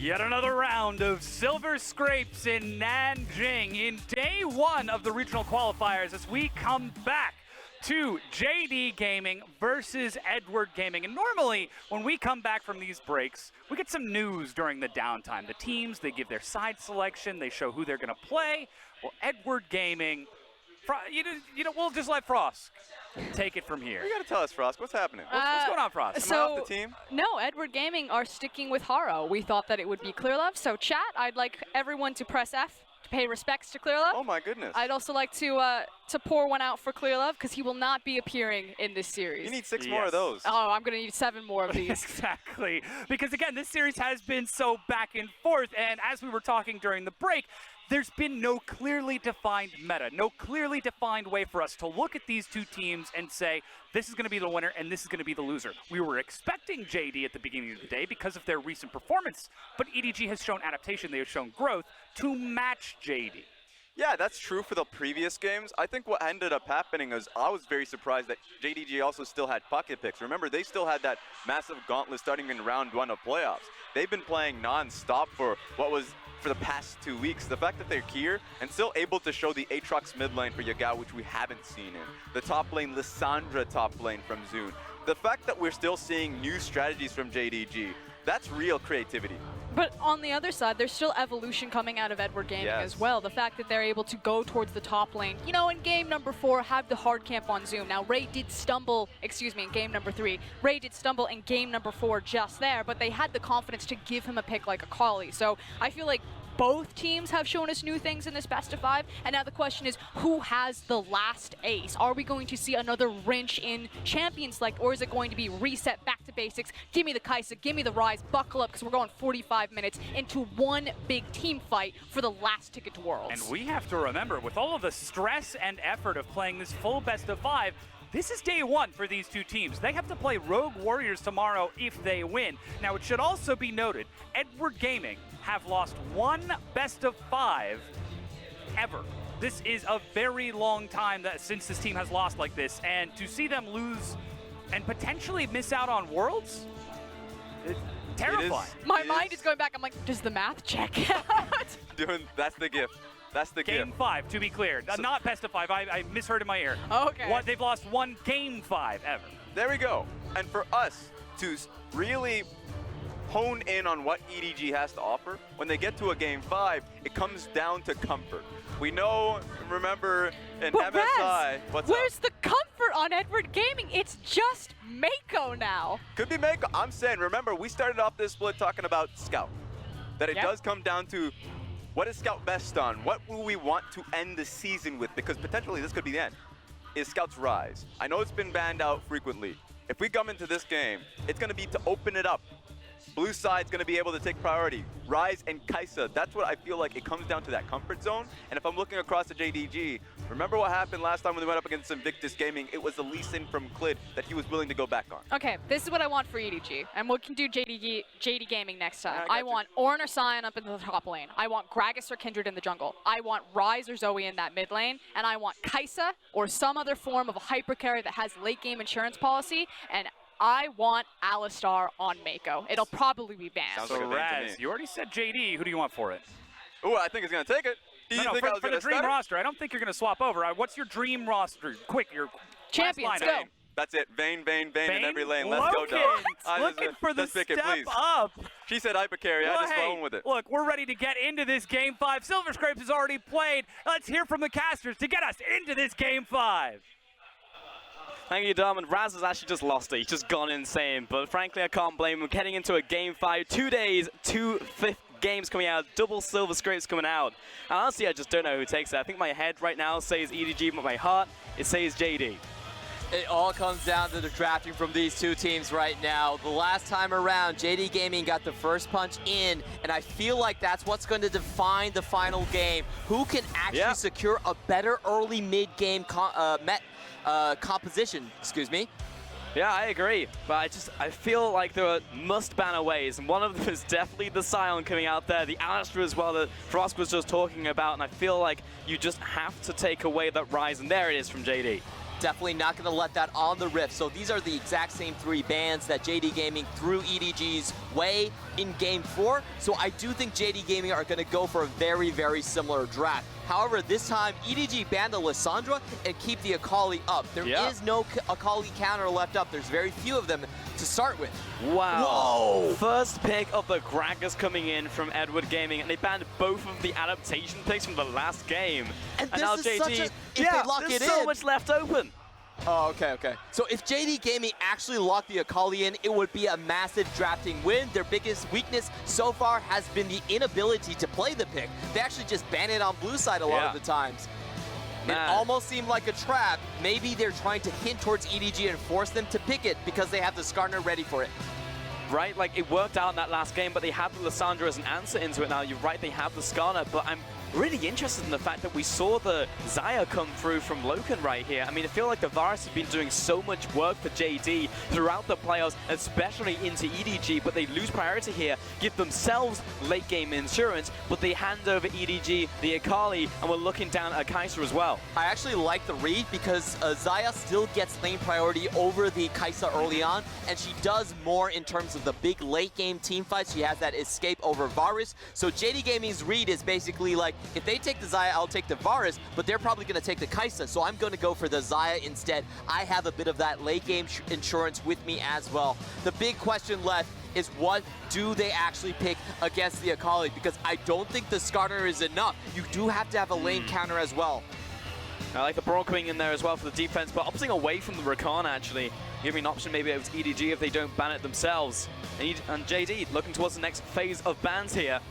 Yet another round of silver scrapes in Nanjing in day one of the regional qualifiers as we come back to JD Gaming versus Edward Gaming. And normally, when we come back from these breaks, we get some news during the downtime. The teams, they give their side selection, they show who they're going to play. Well, Edward Gaming, we'll just let Frost take it from here. You got to tell us, Frost, what's happening? What's going on, Frost? Am I off the team? No, Edward Gaming are sticking with Haro. We thought that it would be Clearlove. So chat, I'd like everyone to press F to pay respects to Clearlove. Oh my goodness. I'd also like to pour one out for Clearlove because he will not be appearing in this series. You need 6 more of those. Oh, I'm going to need 7 more of these. Exactly. Because again, this series has been so back and forth, and as we were talking during the break, there's been no clearly defined meta, no clearly defined way for us to look at these two teams and say, this is going to be the winner and this is going to be the loser. We were expecting JD at the beginning of the day because of their recent performance, but EDG has shown adaptation, they have shown growth to match JD. Yeah, that's true for the previous games. I think what ended up happening is I was very surprised that JDG also still had pocket picks. Remember, they still had that massive gauntlet starting in round 1 of playoffs. They've been playing non-stop for the past 2 weeks. The fact that they're here and still able to show the Aatrox mid lane for Yagao, which we haven't seen in. The top lane, Lissandra top lane from Zune. The fact that we're still seeing new strategies from JDG, that's real creativity. But on the other side, there's still evolution coming out of Edward Gaming as well. The fact that they're able to go towards the top lane. You know, in game number 4, have the hard camp on Zoom. Now, Ray did stumble, in game number 3. Ray did stumble in game number 4 just there, but they had the confidence to give him a pick like a Akali. So I feel like both teams have shown us new things in this best of 5, and now the question is, who has the last ace? Are we going to see another wrench in Champions Select, or is it going to be reset back to basics? Give me the Kai'Sa, give me the Ryze, buckle up, because we're going 45 minutes into one big team fight for the last ticket to Worlds. And we have to remember, with all of the stress and effort of playing this full best of 5, this is day 1 for these two teams. They have to play Rogue Warriors tomorrow if they win. Now, it should also be noted, Edward Gaming have lost 1 best of 5 ever. This is a very long time since this team has lost like this, and to see them lose and potentially miss out on Worlds, it's terrifying. My mind is going back. I'm like, does the math check out? That's the gift. That's the Game 5, to be clear. So, not best of 5. I misheard in my ear. Okay. They've lost 1 game 5 ever. There we go. And for us to really hone in on what EDG has to offer, when they get to a game 5, it comes down to comfort. We know, remember, in but MSI, Raz, where's the comfort on Edward Gaming? It's just Mako now. Could be Mako. I'm saying, remember, we started off this split talking about Scout. That it does come down to, what is Scout best on? What will we want to end the season with? Because potentially this could be the end. Is Scout's Ryze. I know it's been banned out frequently. If we come into this game, it's going to be to open it up. Blue side's going to be able to take priority. Ryze and Kai'Sa, that's what I feel like it comes down to, that comfort zone. And if I'm looking across the JDG, remember what happened last time when they went up against Invictus Gaming? It was the Lee Sin from Clid that he was willing to go back on. Okay, this is what I want for EDG, and we can do JD Gaming next time. I want Ornn or Sion up in the top lane. I want Gragas or Kindred in the jungle. I want Ryze or Zoe in that mid lane, and I want Kai'Sa or some other form of a hyper carry that has late game insurance policy, and I want Alistar on Mako. It'll probably be banned. Sounds so like a thing to Raz, you already said JD. Who do you want for it? Oh, I think he's going to take it. No, for the dream roster, I don't think you're going to swap over. What's your dream roster? Quick, your Champions, go. That's it. Vayne in every lane. Let's go, dog. Looking for the step up. She said hyper carry. I just rolling with it. Look, we're ready to get into this game 5. Silver Scrapes has already played. Let's hear from the casters to get us into this game 5. Thank you, Dom. And Raz has actually just lost it. He's just gone insane. But frankly, I can't blame him. Getting into a game 5, 2 days, 2 fifth games coming out, double silver scrapes coming out. And honestly, I just don't know who takes it. I think my head right now says EDG, but my heart, it says JD. It all comes down to the drafting from these two teams right now. The last time around, JD Gaming got the first punch in, and I feel like that's what's going to define the final game. Who can actually secure a better early mid-game composition, excuse me. Yeah, I agree, but I feel like there are must-banner ways, and one of them is definitely the Sion coming out there, the Alistar as well that Frost was just talking about, and I feel like you just have to take away that Ryze, and there it is from JD. Definitely not going to let that on the Rift. So these are the exact same 3 bans that JD Gaming threw EDG's way in Game 4. So I do think JD Gaming are going to go for a very, very similar draft. However, this time, EDG banned the Lissandra and keep the Akali up. There is no Akali counter left up. There's very few of them to start with. Wow. Whoa. First pick of the Gragas coming in from Edward Gaming, and they banned both of the adaptation picks from the last game. And now this is JD, such a, if they lock there's it so in. much left open. Oh, okay. So if JD Gaming actually locked the Akali in, it would be a massive drafting win. Their biggest weakness so far has been the inability to play the pick. They actually just ban it on blue side a lot of the times. It almost seemed like a trap. Maybe they're trying to hint towards EDG and force them to pick it because they have the Skarner ready for it. Right, like it worked out in that last game, but they have the Lissandra as an answer into it now. You're right, they have the Skarner, but I'm really interested in the fact that we saw the Xayah come through from Loken right here. I mean, I feel like the Varus has been doing so much work for JD throughout the playoffs, especially into EDG, but they lose priority here, give themselves late game insurance, but they hand over EDG, the Akali, and we're looking down at Kai'Sa as well. I actually like the read because Xayah still gets lane priority over the Kai'Sa early on, and she does more in terms of the big late game team fights. She has that escape over Varus. So JD Gaming's read is basically like, if they take the Xayah, I'll take the Varus, but they're probably going to take the Kai'Sa, so I'm going to go for the Xayah instead. I have a bit of that late game insurance with me as well. The big question left is what do they actually pick against the Akali? Because I don't think the Skarner is enough. You do have to have a lane counter as well. I like the Brawl coming in there as well for the defense, but opting away from the Rakan actually, giving an option maybe over to EDG if they don't ban it themselves. And JD looking towards the next phase of bans here.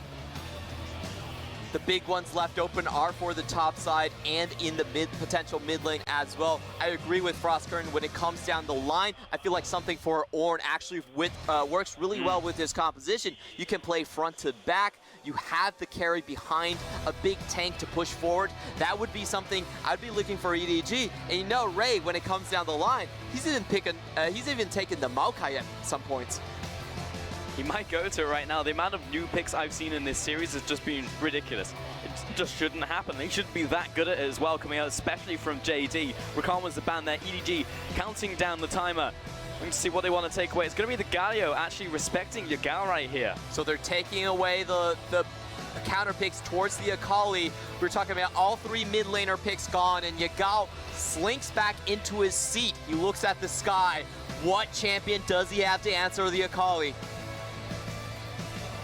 The big ones left open are for the top side and in the potential mid lane as well. I agree with FLICKR when it comes down the line. I feel like something for Ornn actually works really well with his composition. You can play front to back. You have the carry behind a big tank to push forward. That would be something I'd be looking for EDG. And you know, Ray, when it comes down the line, he's even taken the Maokai at some points. He might go to it right now. The amount of new picks I've seen in this series has just been ridiculous. It just shouldn't happen. They shouldn't be that good at it as well, coming out especially from JD. Rakan was the ban there. EDG counting down the timer. Let's see what they want to take away. It's going to be the Galio actually respecting Yagao right here. So they're taking away the counter picks towards the Akali. We're talking about all 3 mid laner picks gone, and Yagao slinks back into his seat. He looks at the sky. What champion does he have to answer the Akali?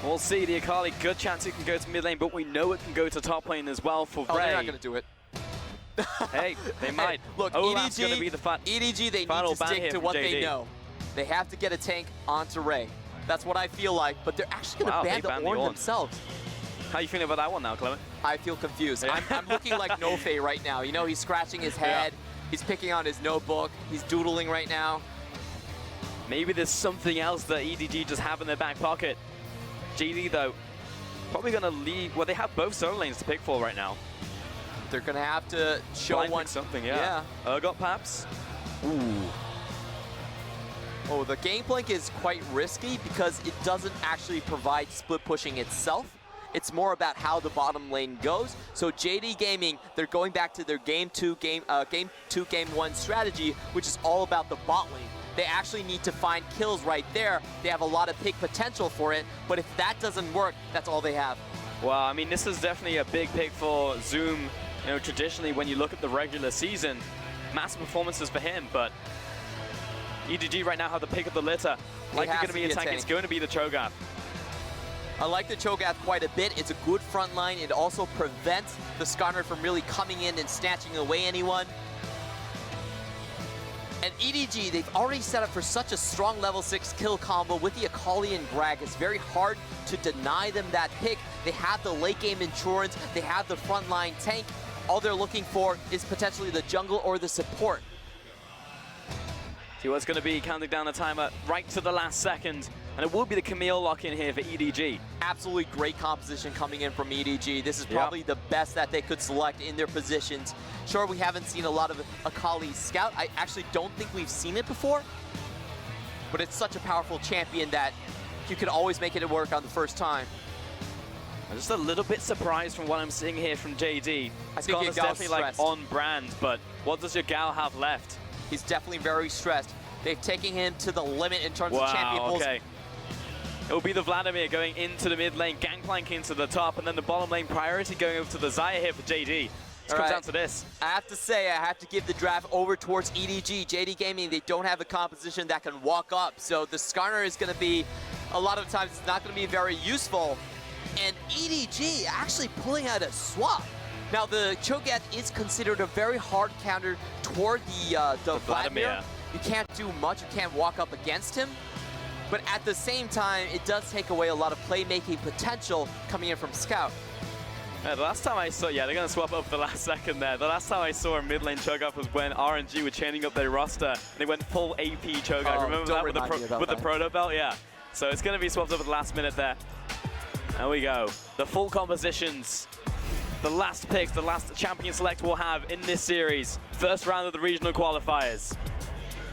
We'll see. The Akali, good chance it can go to mid lane, but we know it can go to top lane as well for Ray. Oh, they're not going to do it. Hey, they might. Hey, look, Olaf's EDG, going to be the EDG, they need to stick to what they know. They have to get a tank onto Ray. That's what I feel like, but they're actually going to ban the Ornn themselves. How are you feeling about that one now, Clement? I feel confused. I'm looking like Nofei right now. You know, he's scratching his head. He's picking on his notebook. He's doodling right now. Maybe there's something else that EDG just have in their back pocket. JD, though, probably going to leave. Well, they have both solo lanes to pick for right now. They're going to have to show one. Something, yeah. Urgot, perhaps? Ooh. Oh, the Gangplank is quite risky because it doesn't actually provide split pushing itself. It's more about how the bottom lane goes. So JD Gaming, they're going back to their game 2, game 1 strategy, which is all about the bot lane. They actually need to find kills right there. They have a lot of pick potential for it, but if that doesn't work, that's all they have. Well, I mean, this is definitely a big pick for Zoom. You know, traditionally, when you look at the regular season, massive performances for him, but EDG right now have the pick of the litter. Likely going to be a tank. It's going to be the Cho'Gath. I like the Cho'Gath quite a bit. It's a good front line. It also prevents the Skarner from really coming in and snatching away anyone. And EDG, they've already set up for such a strong level 6 kill combo with the Akali and Greg. It's very hard to deny them that pick. They have the late game insurance. They have the frontline tank. All they're looking for is potentially the jungle or the support. See what's going to be counting down the timer right to the last second. And it will be the Camille lock-in here for EDG. Absolutely great composition coming in from EDG. This is probably the best that they could select in their positions. Sure, we haven't seen a lot of Akali Scout. I actually don't think we've seen it before. But it's such a powerful champion that you can always make it work on the first time. I'm just a little bit surprised from what I'm seeing here from JD. I think Skarner's definitely like on brand, but what does Yagao have left? He's definitely very stressed. They've taken him to the limit in terms of champion pools. Okay. It will be the Vladimir going into the mid lane, gangplank into the top, and then the bottom lane priority going over to the Xayah here for JD. It comes down to this. I have to say, I have to give the draft over towards EDG. JD Gaming, they don't have a composition that can walk up, so the Skarner is going to be, a lot of times, it's not going to be very useful. And EDG actually pulling out a swap. Now, the Cho'Gath is considered a very hard counter toward the Vladimir. You can't do much, you can't walk up against him. But at the same time, it does take away a lot of playmaking potential coming in from Scout. The last time I saw, they're going to swap up the last second there. The last time I saw a mid lane Cho'Gath was when RNG were chaining up their roster. They went full AP Cho'Gath. Remember that with the proto belt? Yeah. So it's going to be swapped up at the last minute there. There we go. The full compositions. The last picks, the last champion select we'll have in this series. First round of the regional qualifiers.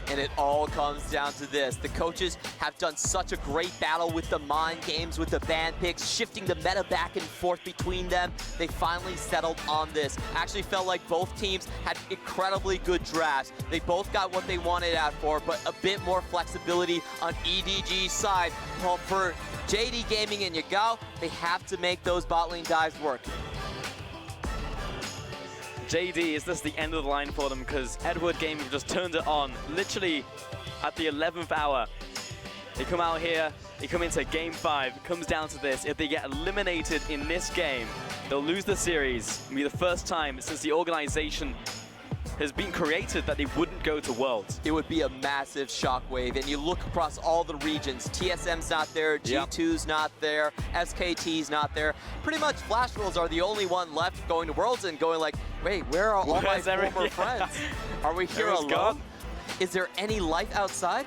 And it all comes down to this. The coaches have done such a great battle with the mind games, with the ban picks, shifting the meta back and forth between them. They finally settled on this. Actually felt like both teams had incredibly good drafts. They both got what they wanted out for, but a bit more flexibility on EDG's side. Well, for JD Gaming and Yagao, they have to make those bot lane dives work. JD, is this the end of the line for them? Because Edward Gaming just turned it on, literally at the 11th hour. They come out here, they come into game 5, it comes down to this. If they get eliminated in this game, they'll lose the series. It'll be the first time since the organization has been created that they wouldn't go to Worlds. It would be a massive shockwave, and you look across all the regions. TSM's not there, G2's not there, SKT's not there. Pretty much Flash Worlds are the only one left going to Worlds and going like, wait, where are all my former friends? Are we here alone? Gone? Is there any life outside?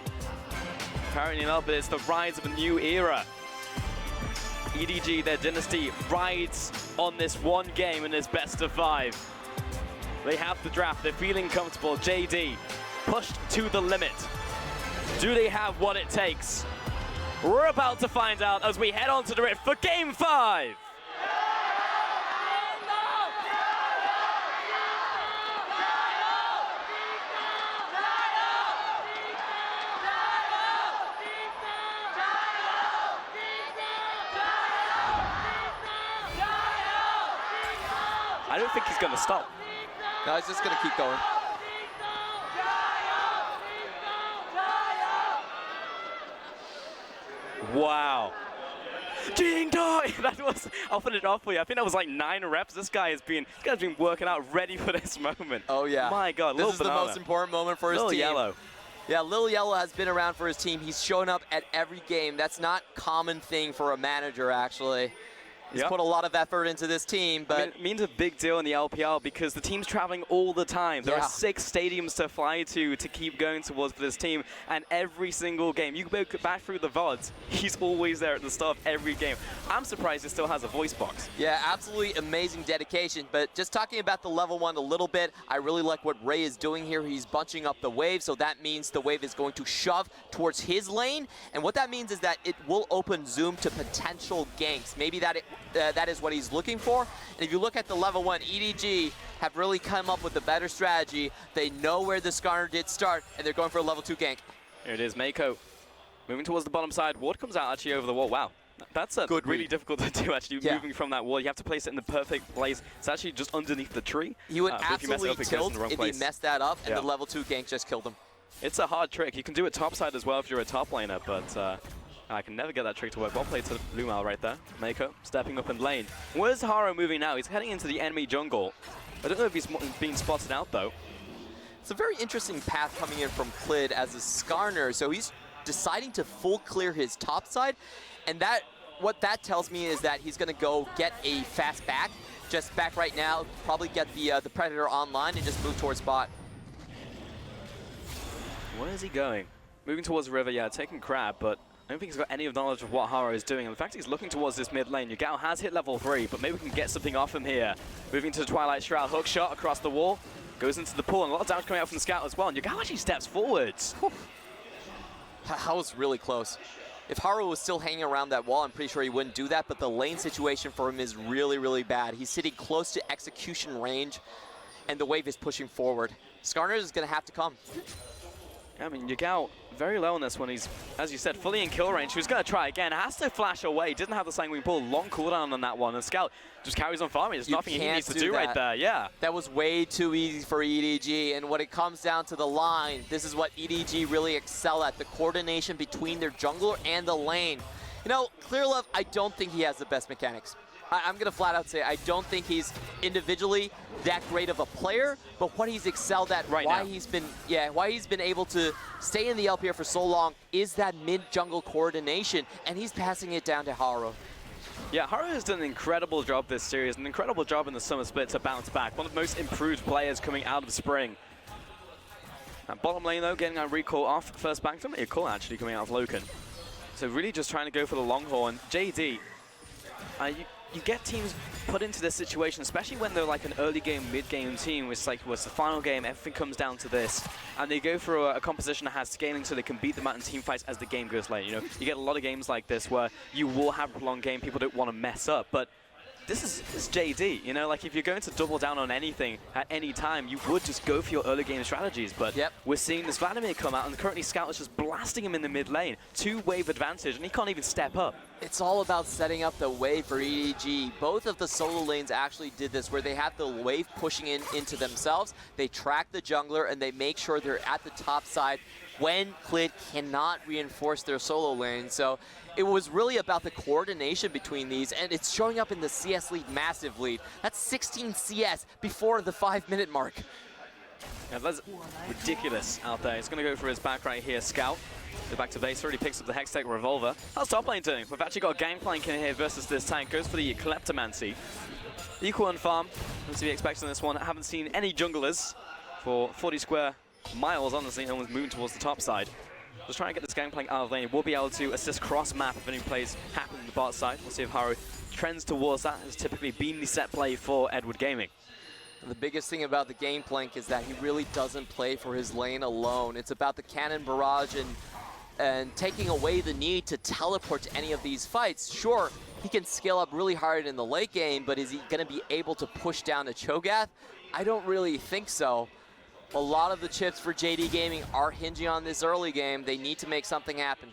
Apparently not, but it's the rise of a new era. EDG, their dynasty, rides on this one game in this best of 5. They have the draft, they're feeling comfortable. JD pushed to the limit. Do they have what it takes? We're about to find out as we head on to the rift for game 5. I don't think he's going to stop. No, he's just going to keep going. Wow. Ding dong! That was, I'll finish it off for you. I think that was like 9 reps. This guy's been working out ready for this moment. Oh yeah. My God, this is the most important moment for his team. Yellow. Yeah, Lil Yellow has been around for his team. He's shown up at every game. That's not a common thing for a manager, actually. He's put a lot of effort into this team, but... I mean, it means a big deal in the LPL because the team's traveling all the time. There are 6 stadiums to fly to keep going towards for this team, and every single game, you go back through the VODs, he's always there at the start of every game. I'm surprised he still has a voice box. Yeah, absolutely amazing dedication, but just talking about the level 1 a little bit, I really like what Ray is doing here. He's bunching up the wave, so that means the wave is going to shove towards his lane, and what that means is that it will open Zoom to potential ganks. Maybe that is what he's looking for. And if you look at the level 1, EDG have really come up with a better strategy. They know where the Skarner did start, and they're going for a level 2 gank. Here it is, Mako moving towards the bottom side. Ward comes out actually over the wall. Wow, that's a really difficult to do actually, moving from that wall. You have to place it in the perfect place. It's actually just underneath the tree. He would absolutely tilt if he messed that up, and the level 2 gank just killed him. It's a hard trick. You can do it topside as well if you're a top laner, but I can never get that trick to work. Well played to Lumal right there. Mako stepping up in lane. Where's Haro moving now? He's heading into the enemy jungle. I don't know if he's being spotted out though. It's a very interesting path coming in from Clid as a Skarner. So he's deciding to full clear his top side. And what that tells me is that he's going to go get a fast back. Just back right now, probably get the Predator online and just move towards bot. Where is he going? Moving towards the river, yeah, taking crab, but I don't think he's got any knowledge of what Haro is doing. In fact, he's looking towards this mid lane. Yagao has hit level 3, but maybe we can get something off him here. Moving to the Twilight Shroud, hook shot across the wall. Goes into the pool, and a lot of damage coming out from the Scout as well. And Yagao actually steps forwards. That was really close. If Haru was still hanging around that wall, I'm pretty sure he wouldn't do that, but the lane situation for him is really, really bad. He's sitting close to execution range, and the wave is pushing forward. Skarner is going to have to come. I mean, Yagao very low on this one. He's, as you said, fully in kill range. He was going to try again. Has to flash away. Didn't have the Sanguine Pull. Long cooldown on that one. And Scout just carries on farming. There's nothing he needs to do right there. Yeah. That was way too easy for EDG. And when it comes down to the line, this is what EDG really excel at. The coordination between their jungler and the lane. You know, ClearLove, I don't think he has the best mechanics. I'm going to flat out say I don't think he's individually that great of a player, but what he's excelled at, why he's been able to stay in the LPL for so long is that mid-jungle coordination, and he's passing it down to Haru. Yeah, Haru has done an incredible job this series, an incredible job in the summer split to bounce back. One of the most improved players coming out of spring. That bottom lane though, getting a recall off first back from a call actually coming out of Loken. So really just trying to go for the long haul, and JD, you get teams put into this situation, especially when they're like an early game, mid game team, which like was the final game, everything comes down to this, and they go for a composition that has scaling so they can beat them out in team fights as the game goes late. You know, you get a lot of games like this where you will have a prolonged game, people don't want to mess up, but this is JD, you know, like if you're going to double down on anything at any time, you would just go for your early game strategies, but we're seeing this Vladimir come out, and currently Scout is just blasting him in the mid lane, 2-wave advantage, and he can't even step up. It's all about setting up the wave for EDG. Both of the solo lanes actually did this, where they have the wave pushing into themselves, they track the jungler, and they make sure they're at the top side when Clid cannot reinforce their solo lane. So it was really about the coordination between these, and it's showing up in the CS lead, massive lead. That's 16 CS before the 5-minute mark. Yeah, that's ridiculous out there. He's going to go for his back right here, Scout. Go back to base, already picks up the Hextech Revolver. How's top lane doing? We've actually got a Gangplank in here versus this tank. Goes for the Kleptomancy. Equal on farm, as to be expected on this one. I haven't seen any junglers for 40 square miles, honestly. No one's moving towards the top side. Just trying to get this Gangplank out of lane. We'll be able to assist cross-map if any plays happen on the bot side. We'll see if Haru trends towards that. Has typically been the set play for Edward Gaming. The biggest thing about the Gangplank is that he really doesn't play for his lane alone. It's about the cannon barrage and taking away the need to teleport to any of these fights. Sure, he can scale up really hard in the late game, but is he going to be able to push down a Cho'Gath? I don't really think so. A lot of the chips for JD Gaming are hinging on this early game. They need to make something happen.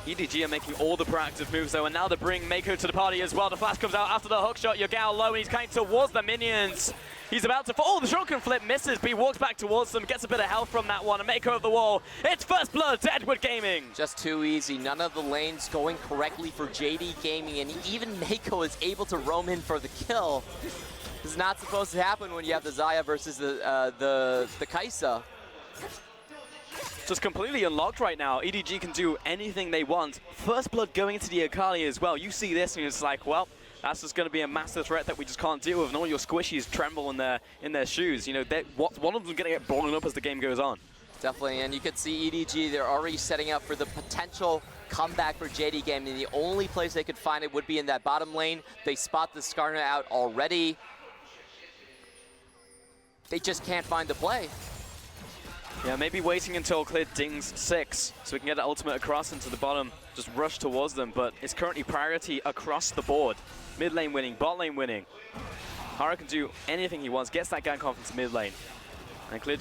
EDG are making all the proactive moves though, and now they bring Mako to the party as well. The flash comes out after the hook shot. Yagao low, and he's coming towards the minions. He's about to fall. Oh, the shotgun flip misses, but he walks back towards them, gets a bit of health from that one, and Mako of the wall. It's first blood to Edward Gaming. Just too easy. None of the lanes going correctly for JD Gaming, and even Mako is able to roam in for the kill. This is not supposed to happen when you have the Xayah versus the Kai'Sa. Just completely unlocked right now. EDG can do anything they want. First blood going into the Akali as well. You see this and it's like, well, that's just going to be a massive threat that we just can't deal with. And all your squishies tremble in their shoes. You know, one of them's going to get blown up as the game goes on. Definitely, and you can see EDG, they're already setting up for the potential comeback for JD Gaming. The only place they could find it would be in that bottom lane. They spot the Skarner out already. They just can't find the play. Yeah, maybe waiting until Clid dings 6 so we can get an ultimate across into the bottom, just rush towards them, but it's currently priority across the board. Mid lane winning, bot lane winning. Haru can do anything he wants, gets that gank off into mid lane. And Clid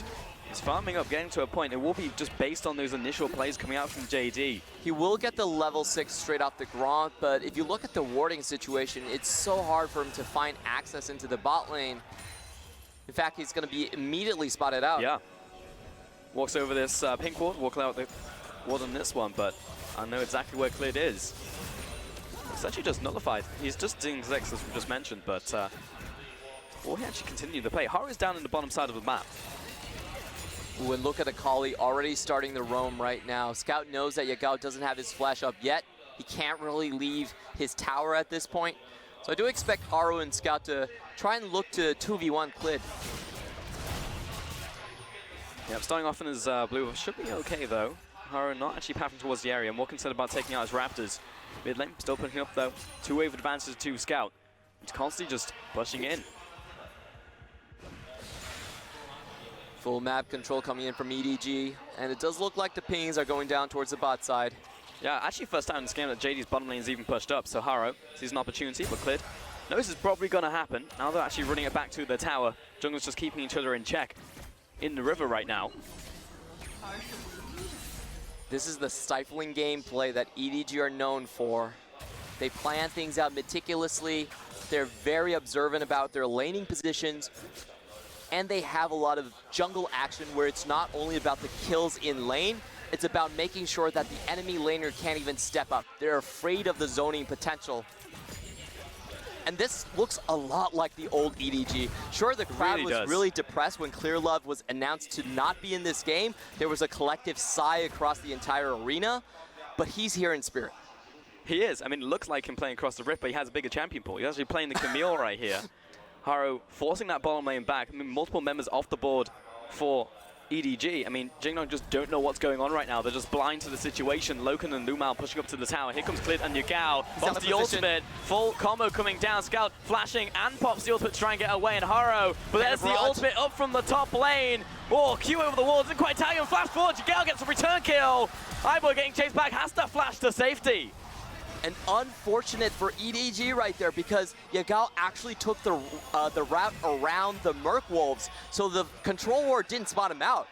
is farming up, getting to a point. It will be just based on those initial plays coming out from JD. He will get the level 6 straight off the ground, but if you look at the warding situation, it's so hard for him to find access into the bot lane. In fact, he's going to be immediately spotted out. Yeah. Walks over this pink ward, walk out the ward on this one, but I know exactly where Clid is. It's actually just nullified. He's just doing 6, as we just mentioned, but will he actually continue the play? Haru's down in the bottom side of the map. Ooh, and look at Akali already starting the roam right now. Scout knows that Yagao doesn't have his flash up yet. He can't really leave his tower at this point. So I do expect Haru and Scout to try and look to 2v1 Clid. Yep, starting off in his blue should be okay though. Haru not actually pathing towards the area, more concerned about taking out his Raptors. Mid lane still picking up though. 2-wave advances to Scout. He's constantly just pushing in. Full map control coming in from EDG, and it does look like the pings are going down towards the bot side. Yeah, actually first time in this game that JD's bottom lane is even pushed up, so Haro sees an opportunity, but cleared. No, this is probably going to happen. Now they're actually running it back to the tower. Jungle's just keeping each other in check in the river right now. This is the stifling gameplay that EDG are known for. They plan things out meticulously. They're very observant about their laning positions. And they have a lot of jungle action where it's not only about the kills in lane, it's about making sure that the enemy laner can't even step up. They're afraid of the zoning potential. And this looks a lot like the old EDG. Sure, the crowd was really depressed when ClearLove was announced to not be in this game. There was a collective sigh across the entire arena, but he's here in spirit. He is. I mean, it looks like him playing across the rift, but he has a bigger champion pool. He's actually playing the Camille right here. Haro forcing that bottom lane back. I mean, multiple members off the board for EDG. I mean, Jingnong just don't know what's going on right now. They're just blind to the situation. Loken and Lumal pushing up to the tower. Here comes Clit and Yugao. Pops the ultimate. Full combo coming down. Scout flashing and pops the ultimate to try and get away. And Haro, but there's the ultimate up from the top lane. Oh, Q over the wall. Didn't quite tag him. Flash forward. Yugao gets a return kill. iBoy getting chased back. Has to flash to safety. And unfortunate for EDG right there, because Yugao actually took the route around the Merc Wolves, so the control ward didn't spot him out.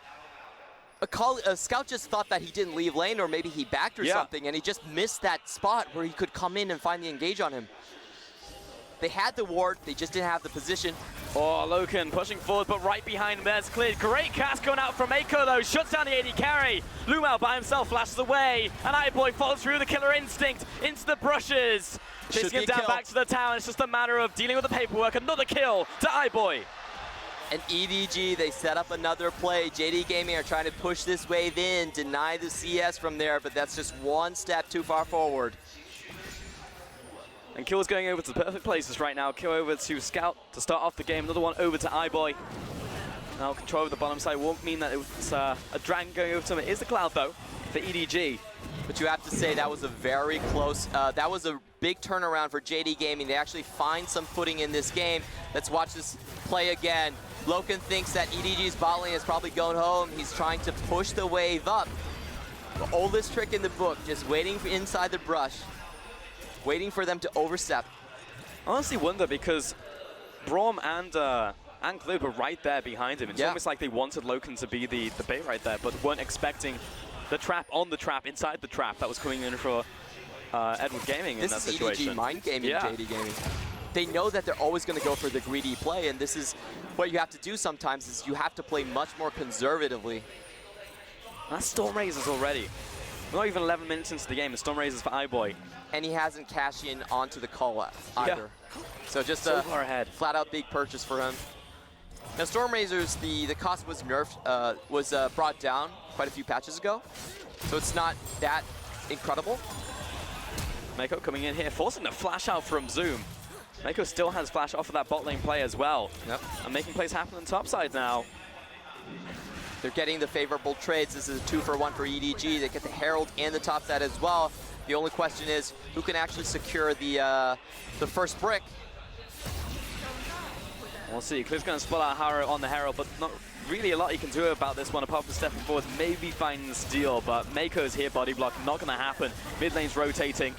A scout just thought that he didn't leave lane, or maybe he backed or something, and he just missed that spot where he could come in and find the engage on him. They had the ward, they just didn't have the position. Oh, Loken pushing forward, but right behind him there's cleared. Great cast going out from Mako though, shuts down the AD carry. Lumal by himself flashes away, and iBoy follows through the killer instinct into the brushes. Chasing him down back to the tower, it's just a matter of dealing with the paperwork. Another kill to iBoy. And EDG, they set up another play. JD Gaming are trying to push this wave in, deny the CS from there, but that's just one step too far forward. And Kill's going over to the perfect places right now. Kill over to Scout to start off the game. Another one over to iBoy. Now control over the bottom side won't mean that it's a dragon going over to him. It is the Cloud though for EDG. But you have to say that was a very close, that was a big turnaround for JD Gaming. They actually find some footing in this game. Let's watch this play again. Loken thinks that EDG's bot lane is probably going home. He's trying to push the wave up. The oldest trick in the book, just waiting for inside the brush. Waiting for them to overstep. I honestly wonder because Braum and Glib are right there behind him. It's almost like they wanted Loken to be the bait right there, but weren't expecting the trap on the trap, inside the trap that was coming in for Edward Gaming in that situation. This is EDG mind gaming, JD Gaming. They know that they're always going to go for the greedy play, and this is what you have to do sometimes, is you have to play much more conservatively. That's Storm Razors already. Not even 11 minutes into the game, and Storm Razors for iBoy. And he hasn't cashed in onto the call either. So just a far ahead. Flat out big purchase for him. Now Storm Razors, the cost was nerfed, was brought down quite a few patches ago. So it's not that incredible. Mako coming in here, forcing the flash out from Zoom. Mako still has flash off of that bot lane play as well. Yep. And making plays happen on top side now. They're getting the favorable trades. This is a 2-for-1 for EDG. They get the Herald and the top side as well. The only question is who can actually secure the first brick. We'll see. Cliff's going to split out Haro on the Herald, but not really a lot you can do about this one apart from stepping forward, maybe finding the steal, but Mako's here, body block, not going to happen. Mid lane's rotating.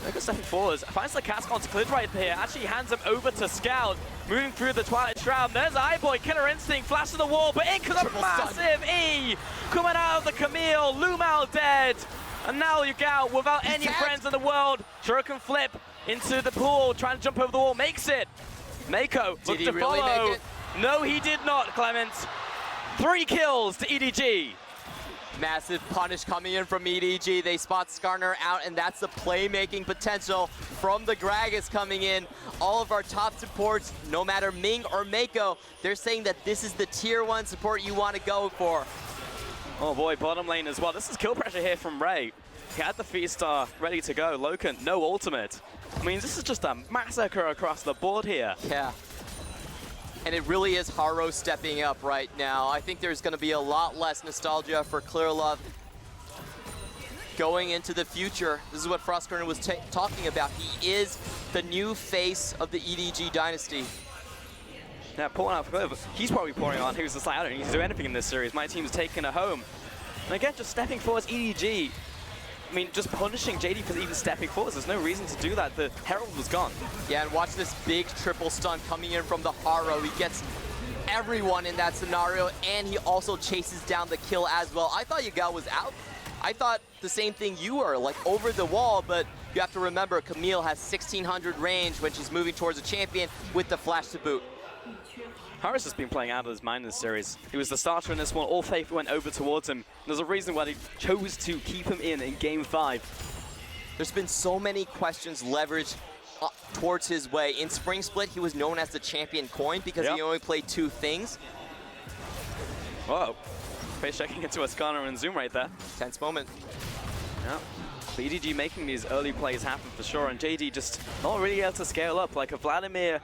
Mako stepping forwards, finds the cast onto Cliff right here, actually hands him over to Scout, moving through the Twilight Shroud. There's iBoy, Killer Instinct, flash to the wall, but in comes a massive E! Coming out of the Camille, Lumal dead! And now Yugao, without any friends in the world, Shuriken flip into the pool, trying to jump over the wall, makes it! Mako looks to really follow. make it? No, he did not, Clement. 3 kills to EDG. Massive punish coming in from EDG. They spot Skarner out, and that's the playmaking potential from the Gragas coming in. All of our top supports, no matter Ming or Mako, they're saying that this is the tier 1 support you want to go for. Oh boy, bottom lane as well. This is kill pressure here from Ray. He had the Feast ready to go. Loken, no ultimate. I mean, this is just a massacre across the board here. Yeah. And it really is Haro stepping up right now. I think there's going to be a lot less nostalgia for ClearLove going into the future. This is what Frostkern was talking about. He is the new face of the EDG dynasty. Yeah, pouring out for Cliff. He's probably pouring on. He was just like, I don't need to do anything in this series. My team's taking it home. And again, just stepping forward, EDG. I mean, just punishing JD for even stepping forward. There's no reason to do that. The Herald was gone. Yeah, and watch this big triple stun coming in from the Haro. He gets everyone in that scenario, and he also chases down the kill as well. I thought Yagao was out. I thought the same thing you were, like over the wall, but you have to remember Camille has 1600 range when she's moving towards a champion with the flash to boot. Harris has been playing out of his mind in this series. He was the starter in this one. All faith went over towards him. There's a reason why they chose to keep him in Game 5. There's been so many questions leveraged towards his way. In Spring Split, he was known as the champion coin because he only played 2 things. Whoa. Face checking into a scanner and zoom right there. Tense moment. Yeah. But EDG making these early plays happen for sure, and JD just not really able to scale up. Like a Vladimir,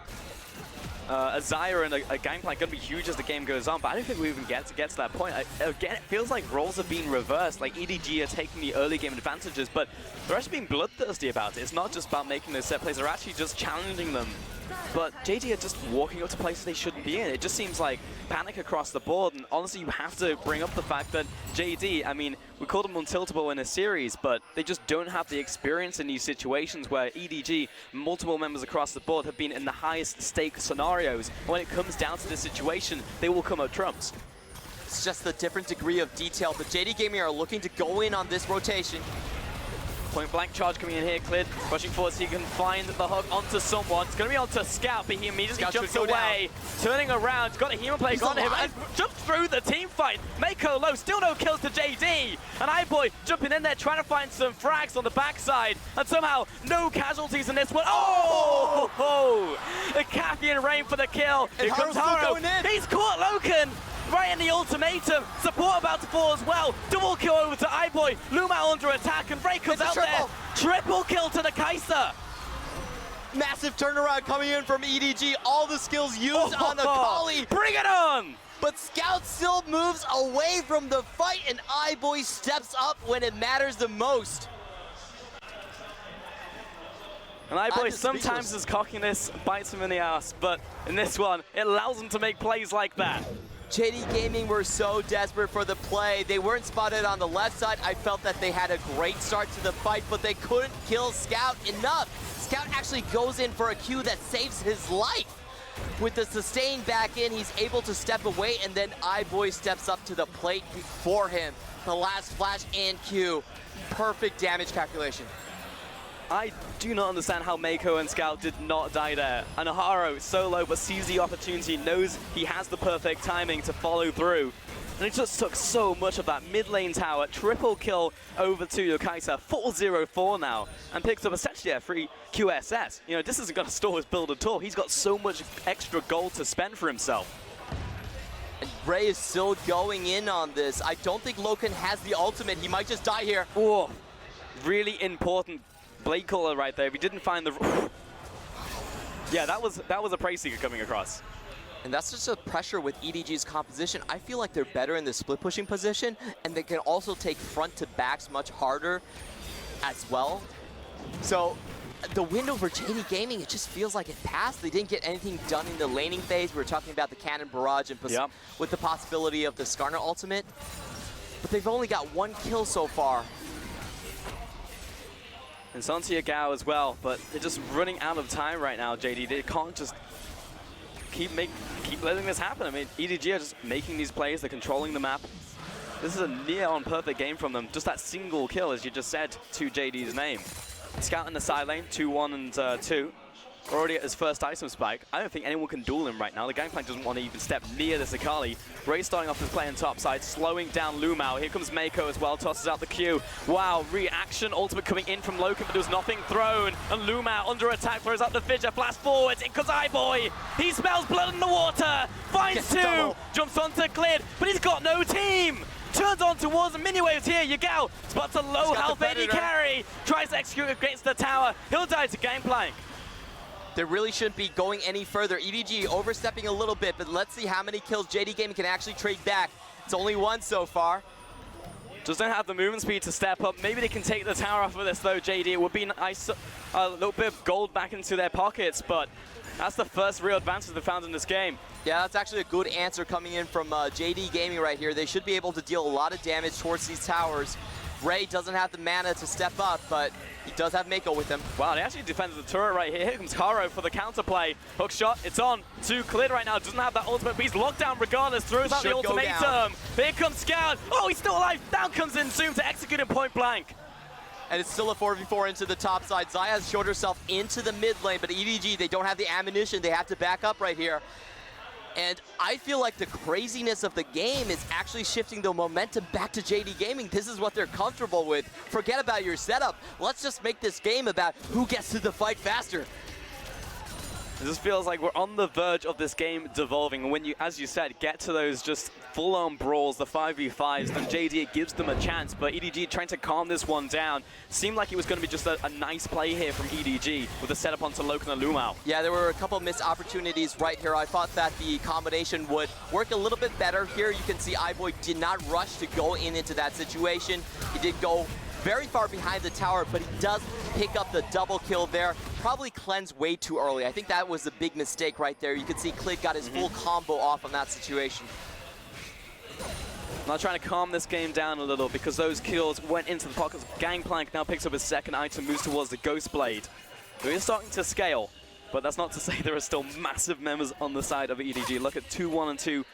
a Zyra, and a Gangplank going to be huge as the game goes on, but I don't think we even get to that point. Again, it feels like roles have been reversed. Like EDG are taking the early game advantages, but they're actually being bloodthirsty about it. It's not just about making those set plays, they're actually just challenging them. But JD are just walking up to places they shouldn't be in. It just seems like panic across the board, and honestly, you have to bring up the fact that JD, I mean, we called them untiltable in a series, but they just don't have the experience in these situations where EDG, multiple members across the board, have been in the highest stake scenarios. When it comes down to this situation, they will come up trumps. It's just the different degree of detail, but JD Gaming are looking to go in on this rotation. Point blank charge coming in here, Clid rushing forward so he can find the hook onto someone. It's going to be onto Scout, but he immediately jumps away, turning around. He's got a human play on him and jumps through the team fight. Mako low, still no kills to JD. And iBoy jumping in there, trying to find some frags on the backside. And somehow, no casualties in this one. Oh! The Cathian rain for the kill. Here comes Haro. He's caught Loken. Right in the ultimatum, support about to fall as well. Double kill over to iBoy, Luma under attack, and Ray comes out there. Triple kill to the Kai'Sa. Massive turnaround coming in from EDG. All the skills used on the Kali. Bring it on! But Scout still moves away from the fight, and iBoy steps up when it matters the most. And iBoy sometimes his cockiness bites him in the ass, but in this one, it allows him to make plays like that. JD Gaming were so desperate for the play. They weren't spotted on the left side. I felt that they had a great start to the fight, but they couldn't kill Scout enough. Scout actually goes in for a Q that saves his life. With the sustain back in, he's able to step away, and then iBoy steps up to the plate for him. The last flash and Q. Perfect damage calculation. I do not understand how Mako and Scout did not die there. And Haro solo, but sees the opportunity, knows he has the perfect timing to follow through. And it just took so much of that mid lane tower, triple kill over to your Kai'Sa, 4-0-4 now, and picks up essentially a free QSS. You know, this isn't going to stall his build at all. He's got so much extra gold to spend for himself. And Ray is still going in on this. I don't think Loken has the ultimate. He might just die here. Oh, really important blade caller right there. If he didn't find the... Yeah, that was a Prey Seeker coming across. And that's just a pressure with EDG's composition. I feel like they're better in the split pushing position, and they can also take front to backs much harder as well. So the window for JD Gaming, it just feels like it passed. They didn't get anything done in the laning phase. We were talking about the cannon barrage and with the possibility of the Skarner ultimate. But they've only got 1 kill so far. And Santia Gao as well, but they're just running out of time right now, JD. They can't just keep letting this happen. I mean, EDG are just making these plays, they're controlling the map. This is a near-on perfect game from them. Just that single kill, as you just said, to JD's name. Scout in the side lane, 2-1 and 2. Already at his first item spike. I don't think anyone can duel him right now. The Gangplank doesn't want to even step near this Akali. Ray starting off his play on top side, slowing down Lumao. Here comes Mako as well, tosses out the Q. Wow, reaction, ultimate coming in from Loken, but there was nothing thrown. And Lumao under attack, throws up the Fissure, blast forwards, in comes iBoy. He smells blood in the water, finds 2, jumps onto Glid, but he's got no team. Turns on towards the mini waves here. Yagao spots a low health AD carry, tries to execute against the tower. He'll die to Gangplank. They really shouldn't be going any further. EDG overstepping a little bit, but let's see how many kills JD Gaming can actually trade back. It's only 1 so far. Just don't have the movement speed to step up. Maybe they can take the tower off of this though, JD. It would be nice, a little bit of gold back into their pockets, but that's the first real advantage they found in this game. Yeah, that's actually a good answer coming in from JD Gaming right here. They should be able to deal a lot of damage towards these towers. Ray doesn't have the mana to step up, but he does have Mako with him. Wow, they actually defended the turret right here. Here comes Haro for the counterplay. Hook shot, it's on to Cleared right now. Doesn't have that ultimate, but he's locked down regardless. Throws out the ultimatum. Here comes Scout. Oh, he's still alive. Down comes in Zoom to execute him point blank. And it's still a 4v4 into the top side. Xayah has showed herself into the mid lane, but EDG, they don't have the ammunition. They have to back up right here. And I feel like the craziness of the game is actually shifting the momentum back to JD Gaming. This is what they're comfortable with. Forget about your setup. Let's just make this game about who gets to the fight faster. It just feels like we're on the verge of this game devolving. And when you, as you said, get to those just full-on brawls, the 5v5s, then JD gives them a chance. But EDG trying to calm this one down. Seemed like it was going to be just a nice play here from EDG with a setup onto Loken and Lumao. Yeah, there were a couple missed opportunities right here. I thought that the combination would work a little bit better here. You can see iBoy did not rush to go into that situation. He did go very far behind the tower, but he does pick up the double kill there. Probably cleansed way too early. I think that was a big mistake right there. You can see Clid got his full combo off on that situation. Now trying to calm this game down a little because those kills went into the pockets. Gangplank now picks up his second item, moves towards the Ghost Blade. We're starting to scale, but that's not to say there are still massive members on the side of EDG. Look at 2-1 and 2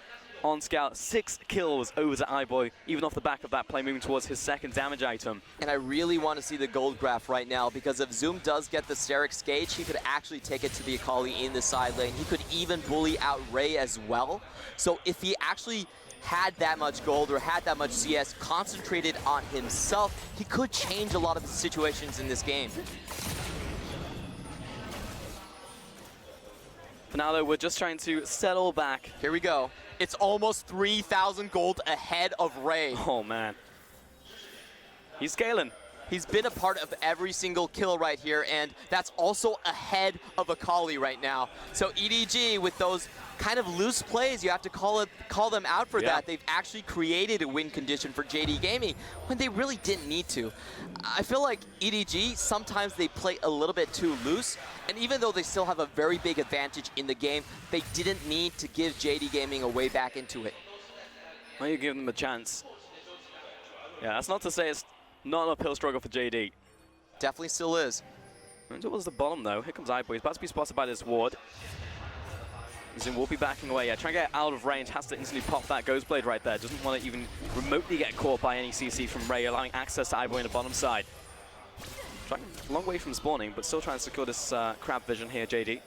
on Scout. 6 kills over to iBoy, even off the back of that play, moving towards his second damage item. And I really want to see the gold graph right now, because if Zoom does get the Sterix Gauge, he could actually take it to the Akali in the side lane. He could even bully out Ray as well. So if he actually had that much gold or had that much CS concentrated on himself, he could change a lot of the situations in this game. For now, though, we're just trying to settle back. Here we go. It's almost 3,000 gold ahead of Ray. Oh, man. He's scaling. He's been a part of every single kill right here, and that's also ahead of Akali right now. So EDG, with those kind of loose plays, you have to call them out for that. They've actually created a win condition for JD Gaming when they really didn't need to. I feel like EDG, sometimes they play a little bit too loose, and even though they still have a very big advantage in the game, they didn't need to give JD Gaming a way back into it. Well, you give them a chance. Yeah, that's not to say it's not an uphill struggle for JD. Definitely still is. And towards the bottom, though. Here comes iBoy. He's about to be spotted by this ward. Zoom will be backing away. Yeah, trying to get out of range. Has to instantly pop that Ghost Blade right there. Doesn't want to even remotely get caught by any CC from Ray, allowing access to iBoy on the bottom side. Trying a long way from spawning, but still trying to secure this crab vision here, JD.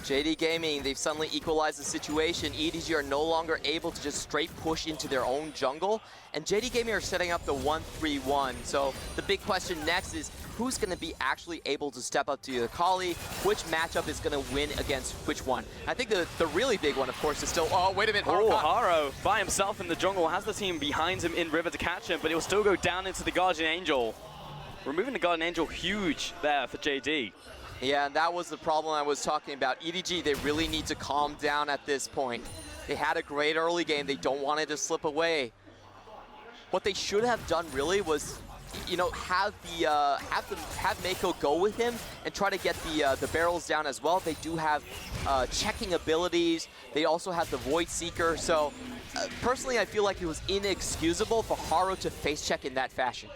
JD Gaming, they've suddenly equalized the situation. EDG are no longer able to just straight push into their own jungle, and JD Gaming are setting up the 1-3-1. So the big question next is who's going to be actually able to step up to the Akali? Which matchup is going to win against which one? I think the really big one, of course, is still... Oh, wait a minute. Oh, Haro by himself in the jungle has the team behind him in river to catch him, but it will still go down into the Guardian Angel. Removing the Guardian Angel, huge there for JD. Yeah, and that was the problem I was talking about. EDG, they really need to calm down at this point. They had a great early game. They don't want it to slip away. What they should have done really was, you know, have Mako go with him and try to get the barrels down as well. They do have checking abilities. They also have the Void Seeker. So personally, I feel like it was inexcusable for Haro to face check in that fashion.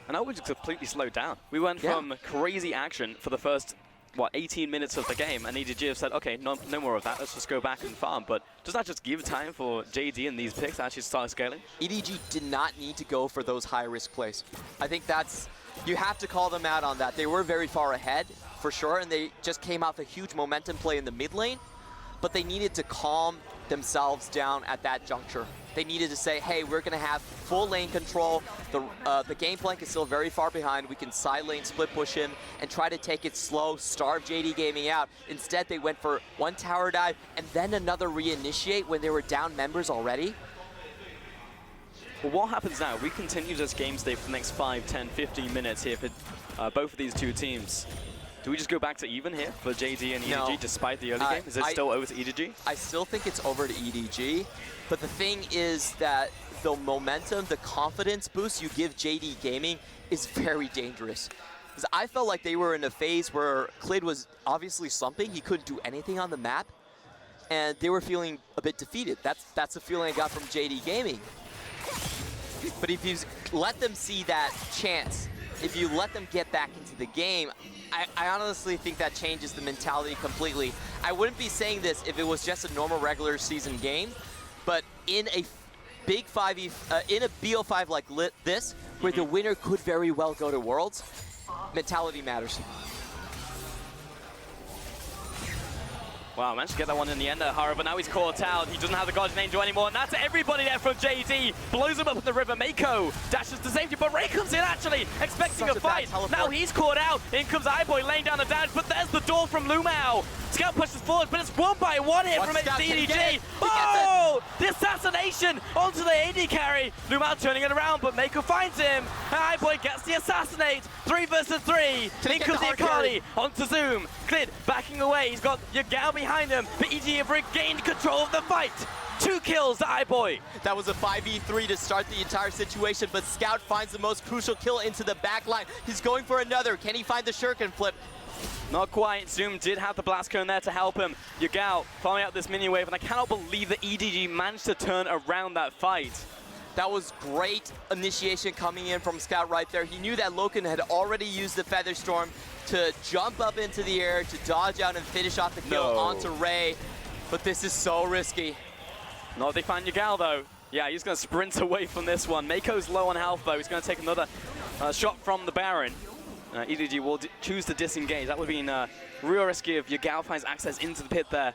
And that was just completely slowed down. We went from crazy action for the first, what, 18 minutes of the game, and EDG have said, okay, no more of that, let's just go back and farm. But does that just give time for JD and these picks to actually start scaling? EDG did not need to go for those high-risk plays. I think that's, you have to call them out on that. They were very far ahead, for sure, and they just came off a huge momentum play in the mid lane, but they needed to calm themselves down at that juncture. They needed to say, hey, we're going to have full lane control. The Gangplank is still very far behind. We can side lane split push him and try to take it slow, starve JD Gaming out. Instead, they went for one tower dive and then another reinitiate when they were down members already. Well, what happens now? We continue this game state for the next 5, 10, 15 minutes here for both of these two teams. Do we just go back to even here for JD and EDG despite the early game? Is it still over to EDG? I still think it's over to EDG, but the thing is that the momentum, the confidence boost you give JD Gaming is very dangerous. Because I felt like they were in a phase where Clid was obviously slumping. He couldn't do anything on the map. And they were feeling a bit defeated. That's the feeling I got from JD Gaming. But if you let them see that chance, if you let them get back into the game, I honestly think that changes the mentality completely. I wouldn't be saying this if it was just a normal regular season game, but in a big 5e, in a BO5 like this, where the winner could very well go to Worlds, mentality matters. Wow, managed to get that one in the end there, Hara, but now he's caught out. He doesn't have the Guardian Angel anymore, and that's everybody there from JD. Blows him up in the river. Mako dashes to safety, but Ray comes in actually, expecting a fight. Now he's caught out. In comes iBoy laying down the dash, but there's the door from Lumao. Scout pushes forward, but it's one by one here from EDG. Oh, the assassination onto the AD carry. Lumao turning it around, but Mako finds him. And iBoy gets the assassinate. 3 versus 3. In comes the Akali onto Zoom. Clid backing away. He's got Yagao behind him, but EDG have regained control of the fight. 2 kills to iBoy. That was a 5v3 to start the entire situation, but Scout finds the most crucial kill into the back line. He's going for another. Can he find the shuriken flip? Not quite. Zoom did have the blast cone there to help him. Yagao following out this mini wave, and I cannot believe that EDG managed to turn around that fight. That was great initiation coming in from Scout right there. He knew that Loken had already used the Feather Storm to jump up into the air, to dodge out and finish off the kill onto Ray. But this is so risky. Not if they find Yagao though. Yeah, he's going to sprint away from this one. Mako's low on health though. He's going to take another shot from the Baron. EDG will choose to disengage. That would have been real risky if Yagao finds access into the pit there.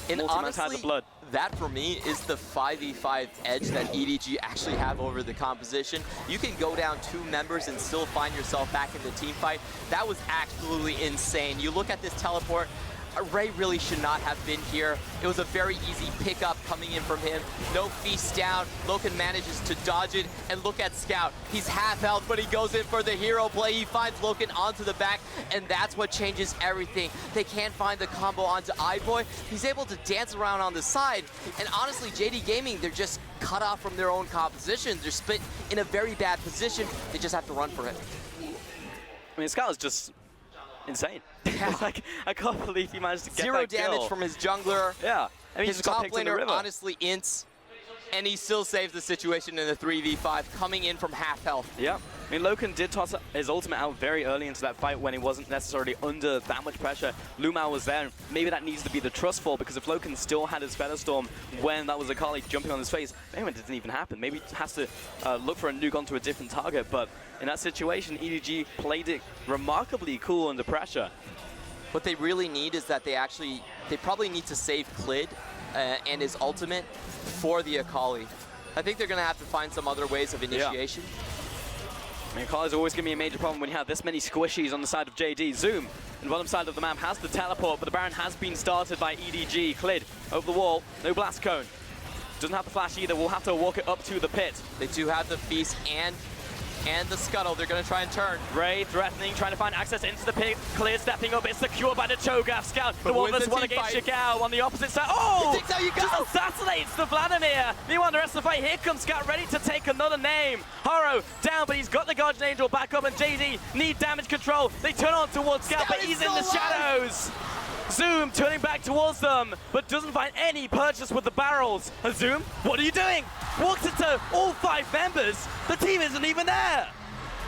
And honestly, the blood. That for me is the 5v5 edge that EDG actually have over the composition. You can go down 2 members and still find yourself back in the team fight. That was absolutely insane. You look at this teleport, Ray really should not have been here. It was a very easy pickup coming in from him. No feast down. Loken manages to dodge it. And look at Scout. He's half health, but he goes in for the hero play. He finds Loken onto the back, and that's what changes everything. They can't find the combo onto iBoy. He's able to dance around on the side. And honestly, JD Gaming, they're just cut off from their own composition. They're split in a very bad position. They just have to run for it. I mean, Scout is just insane. Yeah. Like, I can't believe he managed to get 0 that damage kill. from his jungler. Yeah. I mean, his top laner honestly ints, and he still saves the situation in the 3v5, coming in from half health. Yeah. I mean, Loken did toss his ultimate out very early into that fight when he wasn't necessarily under that much pressure. Lumao was there. Maybe that needs to be the trust fall, because if Loken still had his Feather Storm when that was Akali jumping on his face, maybe it didn't even happen. Maybe he has to look for a nuke onto a different target. But in that situation, EDG played it remarkably cool under pressure. What they really need is that they probably need to save Clid and his ultimate for the Akali. I think they're going to have to find some other ways of initiation. Yeah. I mean, Akali's always going to be a major problem when you have this many squishies on the side of JD. Zoom, on the bottom side of the map, has the teleport, but the Baron has been started by EDG. Clid over the wall, no blast cone. Doesn't have the flash either. We'll have to walk it up to the pit. They do have the feast and the scuttle. They're going to try and turn. Ray threatening, trying to find access into the pit. Clear stepping up. It's secured by the Cho'Gath Scout. The 1v1 against Yagao on the opposite side. Oh! He takes out Yagao! Just assassinates the Vladimir. Meanwhile, the rest of the fight, here comes Scout ready to take another name. Haro down, but he's got the Guardian Angel back up, and JD need damage control. They turn on towards Scout, but he's in the shadows. Zoom turning back towards them, but doesn't find any purchase with the barrels. And Zoom, what are you doing? Walks into all 5 members. The team isn't even there.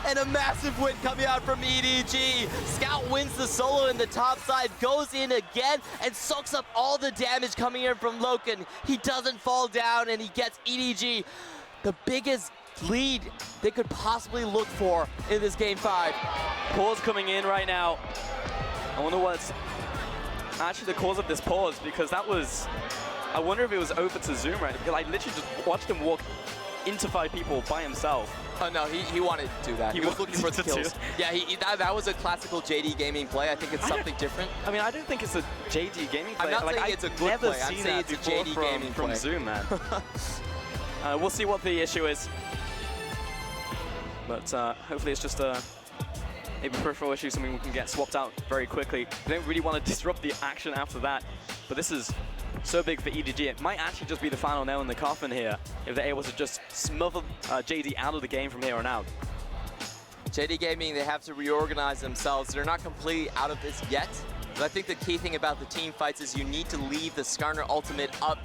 And a massive win coming out from EDG. Scout wins the solo in the top side, goes in again, and soaks up all the damage coming in from Loken. He doesn't fall down, and he gets EDG the biggest lead they could possibly look for in this game 5. Pause coming in right now. I wonder what's actually the cause of this pause, because that was, I wonder if it was over to Zoom right now, because I literally just watched him walk into 5 people by himself. Oh no, he wanted to do that. He was looking for the kills. Yeah, that was a classical JD Gaming play. I think it's something different. I mean, I don't think it's a JD Gaming play. I'm not saying it's a good play. I'm saying it's a JD Gaming from play. Zoom, man. We'll see what the issue is. But hopefully it's just a maybe peripheral issue, something we can get swapped out very quickly. We don't really want to disrupt the action after that. But this is so big for EDG. It might actually just be the final nail in the coffin here if they're able to just smother JD out of the game from here on out. JD Gaming, they have to reorganize themselves. They're not completely out of this yet. But I think the key thing about the team fights is you need to leave the Skarner ultimate up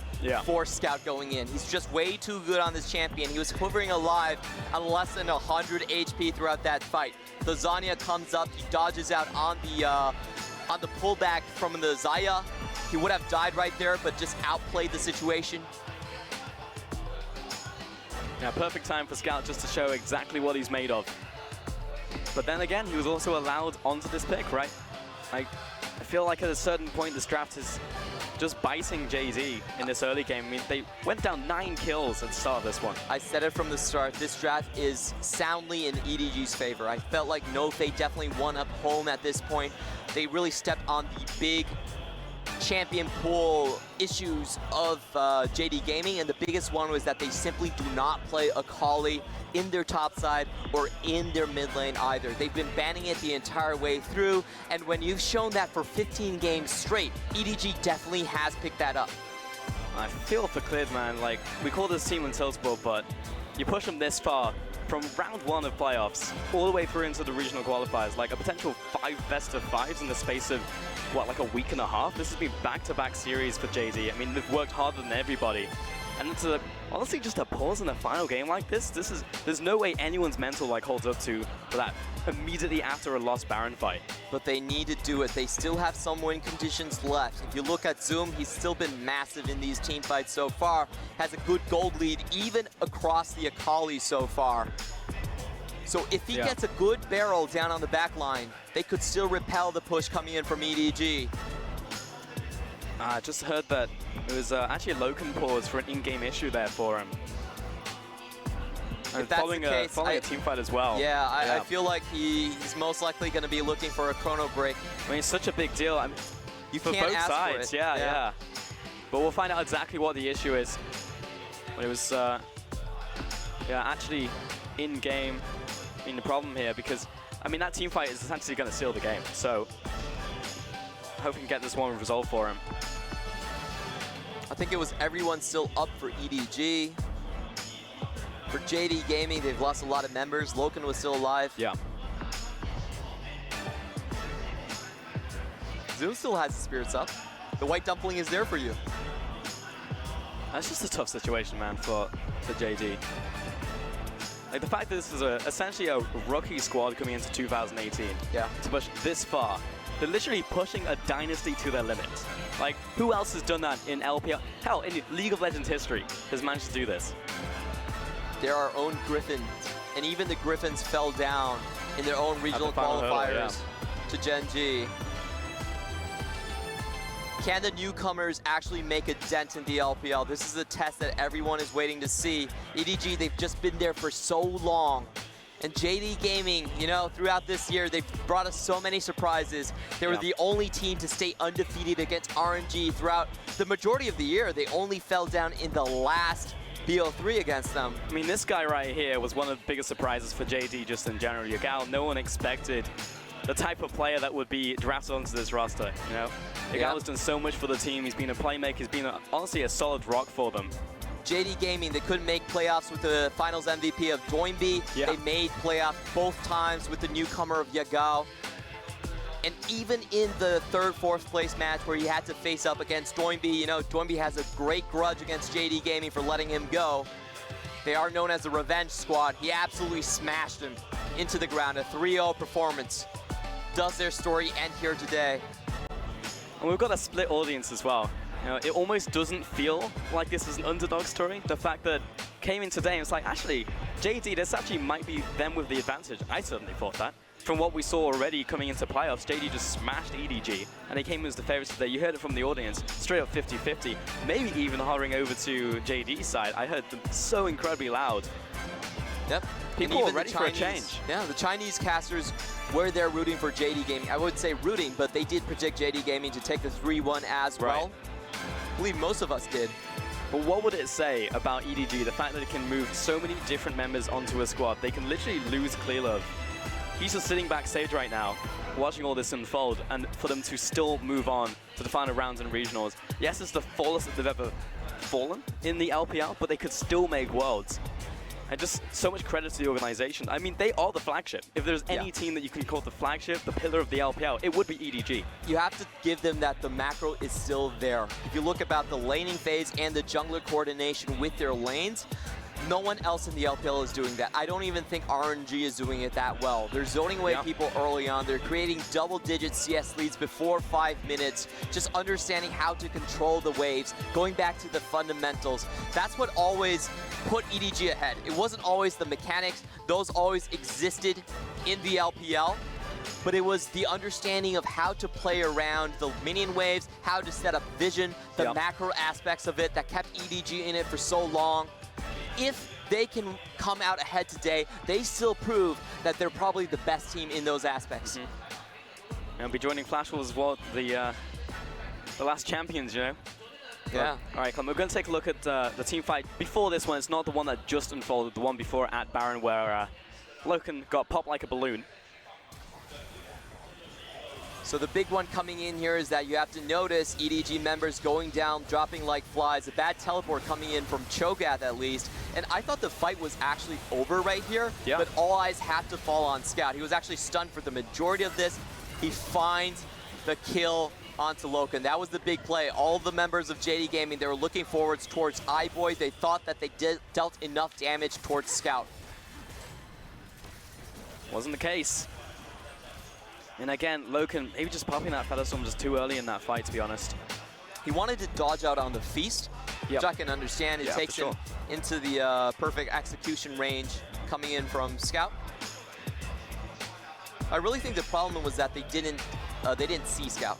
for Scout going in. He's just way too good on this champion. He was quivering alive on less than 100 HP throughout that fight. The Zanya comes up, he dodges out on the pullback from the Zaya. He would have died right there, but just outplayed the situation. Yeah, perfect time for Scout just to show exactly what he's made of. But then again, he was also allowed onto this pick, right? I feel like at a certain point, this draft is just biting JD in this early game. I mean, they went down 9 kills at the start of this one. I said it from the start, this draft is soundly in EDG's favor. I felt like they definitely won up home at this point. They really stepped on the big champion pool issues of JD Gaming, and the biggest one was that they simply do not play Akali in their top side or in their mid lane either. They've been banning it the entire way through, and when you've shown that for 15 games straight, EDG definitely has picked that up. I feel for FLICKR, man. Like, we call this team Untiltable, but you push them this far from round 1 of playoffs all the way through into the regional qualifiers, like a potential 5 best-of-5s in the space of, what, like a week and a half? This has been back-to-back series for JD. I mean, they've worked harder than everybody. And to honestly just a pause in a final game like this, there's no way anyone's mental like holds up to for that immediately after a lost Baron fight. But they need to do it. They still have some win conditions left. If you look at Zoom, he's still been massive in these team fights so far. Has a good gold lead even across the Akali so far. So if he gets a good barrel down on the back line, they could still repel the push coming in from EDG. I just heard that it was actually a Loken pause for an in-game issue there for him. And following a team fight as well. Yeah, I feel like he's most likely going to be looking for a chrono break. I mean, it's such a big deal. I mean, you for can't both ask sides. for it. Yeah. But we'll find out exactly what the issue is. But it was, actually in-game being the problem here because, I mean, that team fight is essentially going to seal the game. So, I hope we can get this one resolved for him. I think it was everyone still up for EDG. For JD Gaming, they've lost a lot of members. Loken was still alive. Yeah. Zoom still has the spirits up. The white dumpling is there for you. That's just a tough situation, man, for JD. Like, the fact that this is essentially a rookie squad coming into 2018 to push this far. They're literally pushing a dynasty to their limits. Like, who else has done that in LPL? Hell, in League of Legends history has managed to do this. They're our own Griffins, and even the Griffins fell down in their own regional qualifiers to Gen G. Can the newcomers actually make a dent in the LPL? This is a test that everyone is waiting to see. EDG, they've just been there for so long. And JD Gaming, you know, throughout this year, they've brought us so many surprises. They were the only team to stay undefeated against RNG throughout the majority of the year. They only fell down in the last BO3 against them. I mean, this guy right here was one of the biggest surprises for JD just in general. Yagal, no one expected the type of player that would be drafted onto this roster, you know? Yagal has done so much for the team. He's been a playmaker. He's been, honestly, a solid rock for them. JD Gaming, they couldn't make playoffs with the finals MVP of Doinby. They made playoffs both times with the newcomer of Yagal. And even in the 3rd, 4th place match where he had to face up against Doinby, you know, Doinby has a great grudge against JD Gaming for letting him go. They are known as the Revenge Squad. He absolutely smashed him into the ground. A 3-0 performance. Does their story end here today? And we've got a split audience as well. You know, it almost doesn't feel like this is an underdog story. The fact that came in today and it's like, actually, JD, this actually might be them with the advantage. I certainly thought that. From what we saw already coming into playoffs, JD just smashed EDG, and they came as the favorites today. You heard it from the audience, straight up 50-50, maybe even hovering over to JD's side. I heard them so incredibly loud. Yep. People were ready for a change. Yeah, the Chinese casters were there rooting for JD Gaming. I would say rooting, but they did predict JD Gaming to take the 3-1 as well. I believe most of us did. But what would it say about EDG, the fact that it can move so many different members onto a squad? They can literally lose Clearlove. He's just sitting backstage right now, watching all this unfold, and for them to still move on to the final rounds and regionals. Yes, it's the fallest that they've ever fallen in the LPL, but they could still make worlds. And just so much credit to the organization. I mean, they are the flagship. If there's any team that you can call the flagship, the pillar of the LPL, it would be EDG. You have to give them that the macro is still there. If you look about the laning phase and the jungler coordination with their lanes, no one else in the LPL is doing that. I don't even think RNG is doing it that well. They're zoning away people early on. They're creating double-digit CS leads before 5 minutes, just understanding how to control the waves, going back to the fundamentals. That's what always put EDG ahead. It wasn't always the mechanics. Those always existed in the LPL. But it was the understanding of how to play around the minion waves, how to set up vision, the macro aspects of it that kept EDG in it for so long. If they can come out ahead today, they still prove that they're probably the best team in those aspects. And I'll be joining Flash Wolves as well, the last champions, you know? Yeah. All right, we're going to take a look at the team fight before this one. It's not the one that just unfolded, the one before at Baron where Loken got popped like a balloon. So the big one coming in here is that you have to notice EDG members going down, dropping like flies. A bad teleport coming in from Cho'Gath at least. And I thought the fight was actually over right here, but all eyes have to fall on Scout. He was actually stunned for the majority of this. He finds the kill onto Loken. That was the big play. All the members of JD Gaming, they were looking forwards towards iBoy. They thought that they dealt enough damage towards Scout. Wasn't the case. And again, Loken maybe just popping that Featherstorm just too early in that fight, to be honest. He wanted to dodge out on the Feast, which I can understand. It takes him into the perfect execution range coming in from Scout. I really think the problem was that they didn't see Scout.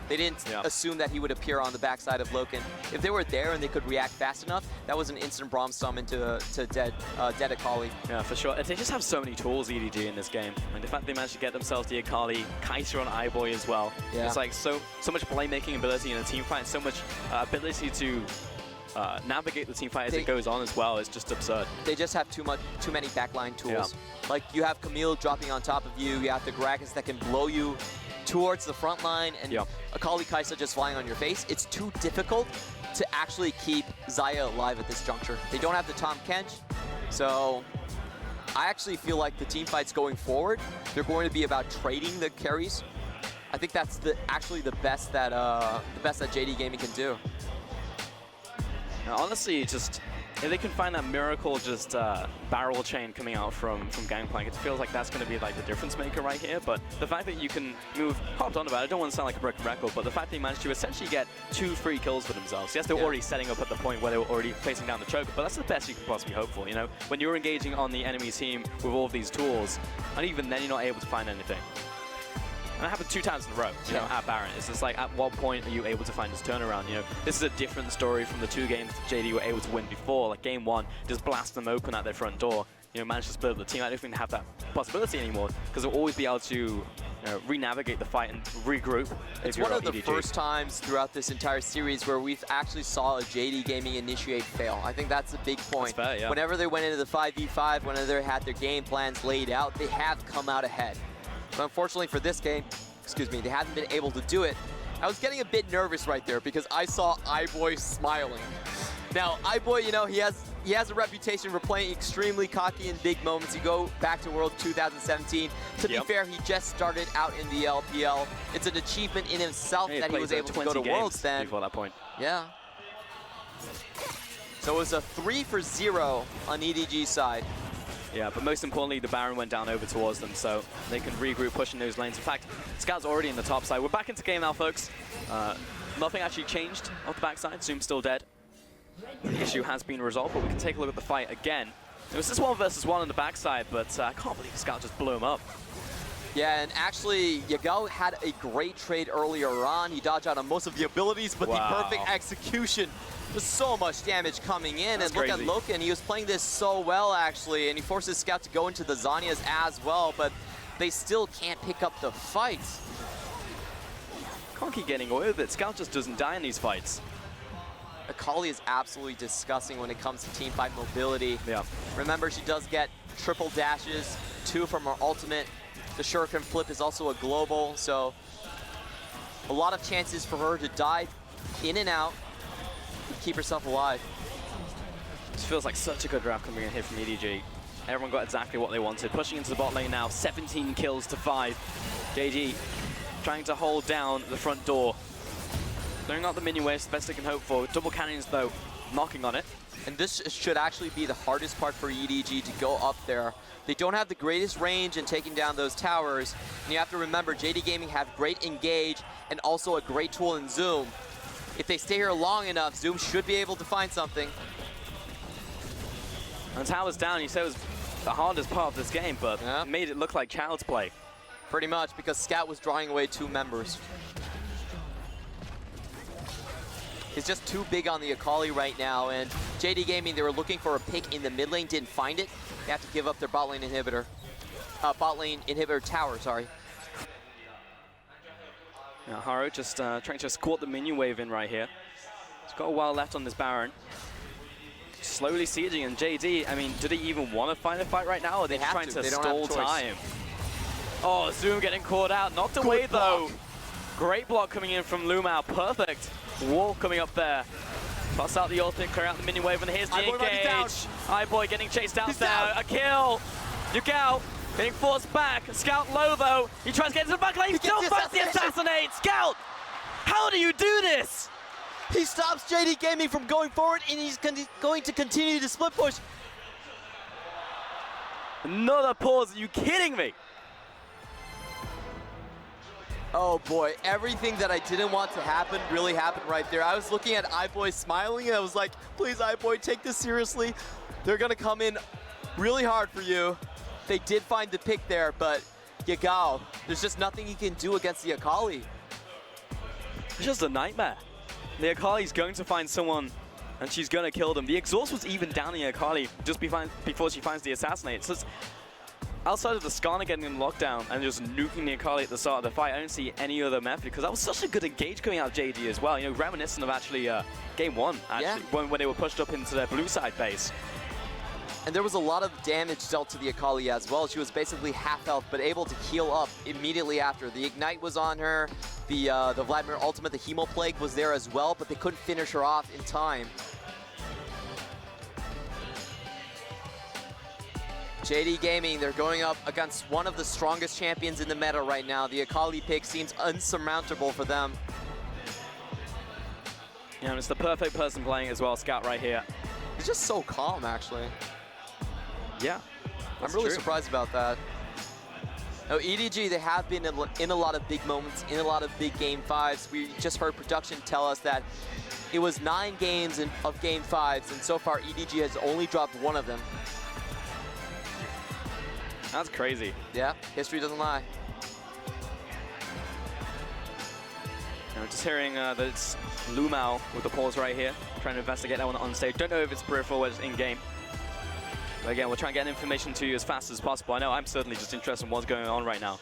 They didn't assume that he would appear on the backside of Loken. If they were there and they could react fast enough, that was an instant Braum Stomp into dead Akali. Yeah, for sure. They just have so many tools, EDG, in this game. And the fact they managed to get themselves the Akali, Kai'Sa on iBoy as well. Yeah. It's like so much playmaking ability in a team fight, so much ability to navigate the team fight as it goes on as well. It's just absurd. They just have too many backline tools. Like you have Camille dropping on top of you, you have the Gragas that can blow you towards the front line, and Akali Kai'Sa just flying on your face. It's too difficult to actually keep Xayah alive at this juncture. They don't have the Tahm Kench, so I actually feel like the team fights going forward, they're going to be about trading the carries. I think that's actually the best that JD Gaming can do. Now, honestly, just if they can find that miracle just barrel chain coming out from Gangplank, it feels like that's going to be like the difference maker right here. But the fact that you can move, hopped on about it, I don't want to sound like a broken record, but the fact that he managed to essentially get 2 free kills for themselves. Yes, they were already setting up at the point where they were already facing down the choke, but that's the best you could possibly hope for, you know? When you're engaging on the enemy team with all of these tools, and even then you're not able to find anything. And it happened 2 times in a row, you know, at Baron. It's just like, at what point are you able to find this turnaround? You know, this is a different story from the 2 games JD were able to win before. Like game 1, just blast them open at their front door. You know, manage to split up the team. I don't think they have that possibility anymore because they'll always be able to re-navigate the fight and regroup. It's one of the first times throughout this entire series where we've actually saw a JD Gaming initiate fail. I think that's a big point. That's fair, yeah. Whenever they went into the 5v5, whenever they had their game plans laid out, they have come out ahead. But unfortunately for this game, they haven't been able to do it. I was getting a bit nervous right there because I saw iBoy smiling. Now, iBoy, you know, he has a reputation for playing extremely cocky in big moments. You go back to World 2017. To be fair, he just started out in the LPL. It's an achievement in himself that he was able to go to Worlds then. Before that point. Yeah. So it was a 3-for-0 on EDG's side. Yeah, but most importantly, the Baron went down over towards them, so they can regroup, pushing those lanes. In fact, Scout's already in the top side. We're back into game now, folks. Nothing actually changed off the backside. Zoom's still dead. The issue has been resolved, but we can take a look at the fight again. It was just 1 versus 1 on the backside, but I can't believe Scout just blew him up. Yeah, and actually, Yagao had a great trade earlier on. He dodged out on most of the abilities, but the perfect execution. Just so much damage coming in. That's and look crazy. at Loken. He was playing this so well, actually, and he forces Scout to go into the Zhonya's as well, but they still can't pick up the fight. Can't keep getting away with it. Scout just doesn't die in these fights. Akali is absolutely disgusting when it comes to teamfight mobility. Yeah. Remember, she does get triple dashes, 2 from her ultimate. The Shuriken flip is also a global, so a lot of chances for her to dive in and out and keep herself alive. This feels like such a good draft coming in here from EDG. Everyone got exactly what they wanted. Pushing into the bot lane now, 17 kills to 5. JD trying to hold down the front door. Clearing out the minion waves, the best they can hope for. Double cannons though, knocking on it. And this should actually be the hardest part for EDG to go up there. They don't have the greatest range in taking down those towers. And you have to remember, JD Gaming have great engage and also a great tool in Zoom. If they stay here long enough, Zoom should be able to find something. And tower's down, you said it was the hardest part of this game, but made it look like child's play. Pretty much, because Scout was drawing away 2 members. He's just too big on the Akali right now, and JD Gaming, they were looking for a pick in the mid lane, didn't find it. They have to give up their bot lane inhibitor. Tower, sorry. Now Haru just trying to escort the minion wave in right here. He's got a while left on this Baron. Slowly sieging, and JD, I mean, do they even want to find a fight right now, or are they trying to stall time? Oh, Zoom getting caught out, knocked away though. Great block coming in from Lumao, perfect. Wall coming up there. Bust out the ultimate, clear out the minion wave, and here's the engage. iBoy getting chased out there, a kill. Yugao getting forced back. Scout low though. He tries to get into the back lane, still finds the assassinate. Scout, how do you do this? He stops JD Gaming from going forward, and he's going to continue to split push. Another pause, are you kidding me? Oh boy, everything that I didn't want to happen really happened right there. I was looking at iBoy smiling, and I was like, please iBoy, take this seriously. They're gonna come in really hard for you. They did find the pick there, but Yagao, there's just nothing he can do against the Akali. It's just a nightmare. The Akali's going to find someone, and she's going to kill them. The exhaust was even down in Akali just before she finds the assassinate. So outside of the Skarner getting in lockdown and just nuking the Akali at the start of the fight, I don't see any other method, because that was such a good engage coming out of JD as well. You know, reminiscent of actually game 1, actually, when they were pushed up into their blue side base. And there was a lot of damage dealt to the Akali as well. She was basically half health, but able to heal up immediately after. The Ignite was on her, the Vladimir ultimate, the Hemo Plague was there as well, but they couldn't finish her off in time. JD Gaming, they're going up against one of the strongest champions in the meta right now. The Akali pick seems unsurmountable for them. Yeah, and it's the perfect person playing as well, Scout right here. He's just so calm, actually. Yeah, I'm really surprised about that. Now, EDG, they have been in a lot of big moments, in a lot of big Game 5s. We just heard production tell us that it was 9 games of Game 5s, and so far EDG has only dropped 1 of them. That's crazy. Yeah, history doesn't lie. Now, just hearing that it's Lumao with the pause right here, trying to investigate that one on stage. Don't know if it's peripheral or it's in-game. But again, we'll try and get information to you as fast as possible. I know I'm certainly just interested in what's going on right now.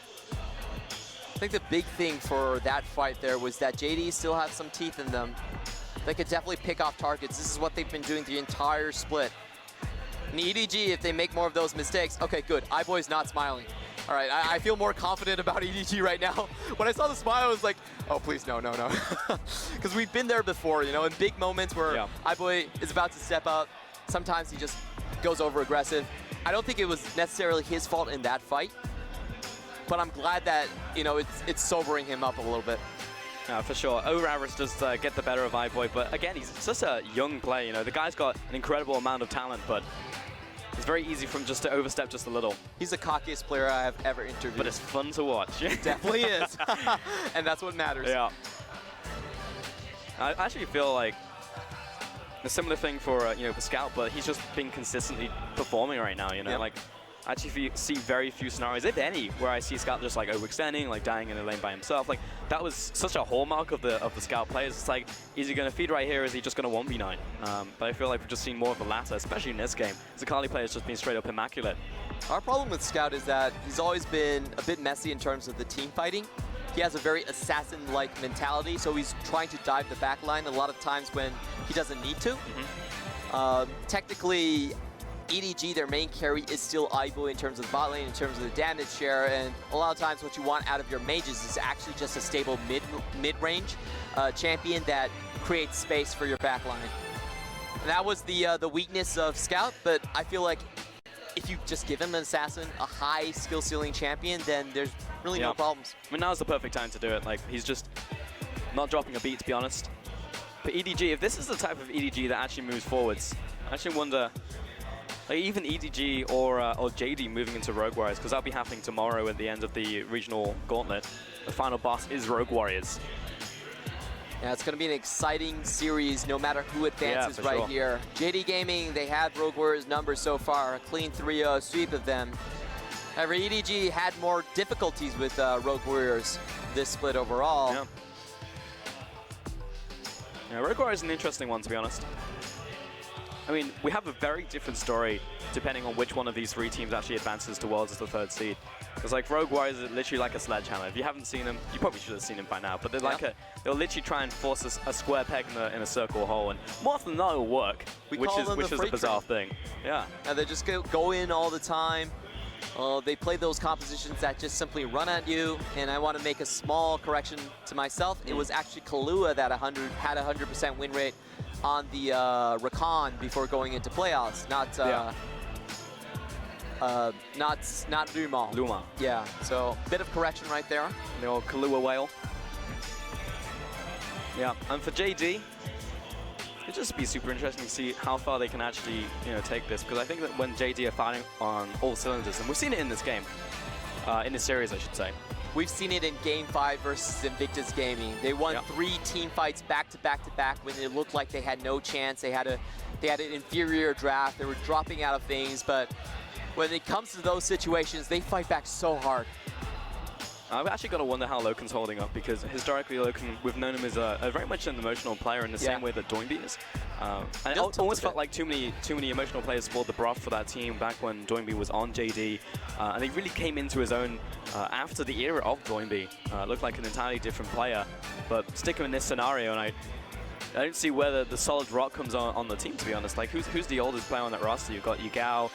I think the big thing for that fight there was that JD still have some teeth in them. They could definitely pick off targets. This is what they've been doing the entire split. And EDG, if they make more of those mistakes, okay, good. iBoy's not smiling. All right, I feel more confident about EDG right now. When I saw the smile, I was like, oh, please, no, no, no. Because we've been there before, you know, in big moments where iBoy is about to step up. Sometimes he just goes over aggressive. I don't think it was necessarily his fault in that fight, but I'm glad that, you know, it's sobering him up a little bit. Yeah, for sure. Over average does get the better of iBoy, but again, he's just a young player. You know, the guy's got an incredible amount of talent, but it's very easy for him just to overstep just a little. He's the cockiest player I have ever interviewed. But it's fun to watch. It definitely is. And that's what matters. Yeah. I actually feel like a similar thing for, you know, the Scout, but he's just been consistently performing right now, you know? Like, I actually see very few scenarios, if any, where I see Scout just like overextending, like dying in the lane by himself. Like, that was such a hallmark of the Scout players. It's like, is he going to feed right here, or is he just going to 1v9? But I feel like we've just seen more of the latter, especially in this game. The Akali player's just been straight up immaculate. Our problem with Scout is that he's always been a bit messy in terms of the team fighting. He has a very assassin-like mentality, so he's trying to dive the back line a lot of times when he doesn't need to. Technically, EDG, their main carry, is still iBoy in terms of bot lane, in terms of the damage share, and a lot of times what you want out of your mages is actually just a stable mid-range champion that creates space for your back line. And that was the weakness of Scout, but I feel like if you just give him an assassin, a high skill ceiling champion, then there's really no problems. I mean, now's the perfect time to do it. Like, he's just not dropping a beat, to be honest. But EDG, if this is the type of EDG that actually moves forwards, I actually wonder, like, even EDG or JD moving into Rogue Warriors, because that'll be happening tomorrow at the end of the regional gauntlet. The final boss is Rogue Warriors. Yeah, it's going to be an exciting series no matter who advances here. JD Gaming, they have Rogue Warriors numbers so far, a clean 3-0 sweep of them. However, EDG had more difficulties with Rogue Warriors this split overall. Yeah, Rogue Warriors is an interesting one, to be honest. I mean, we have a very different story depending on which one of these 3 teams actually advances towards the 3rd seed. Because like Rogue Warriors is literally like a sledgehammer. If you haven't seen them, you probably should have seen them by now. But they're like they'll literally try and force a square peg in a circle hole, and more often than not, it'll work. Which is a bizarre thing. Yeah. And they just go in all the time. They play those compositions that just simply run at you. And I want to make a small correction to myself. It was actually Kahlua that had 100% win rate on the Rakan before going into playoffs, not Luma. Luma. Yeah, so bit of correction right there. The old Kahlua whale. Yeah, and for JD, it'd just be super interesting to see how far they can actually, take this, because I think that when JD are firing on all cylinders, and we've seen it in this game, in this series, I should say. We've seen it in Game 5 versus Invictus Gaming. They won 3 team fights back to back to back when it looked like they had no chance. They had an inferior draft. They were dropping out of things, but when it comes to those situations, they fight back so hard. I've actually got to wonder how Loken's holding up, because historically Loken, we've known him as a very much an emotional player in the same way that Doinby is. And it almost felt like too many emotional players spoiled the broth for that team back when Doinby was on JD. And he really came into his own after the era of Doinby. Looked like an entirely different player. But stick him in this scenario, and I don't see where the solid rock comes on the team, to be honest. Like, who's the oldest player on that roster? You've got Yugao.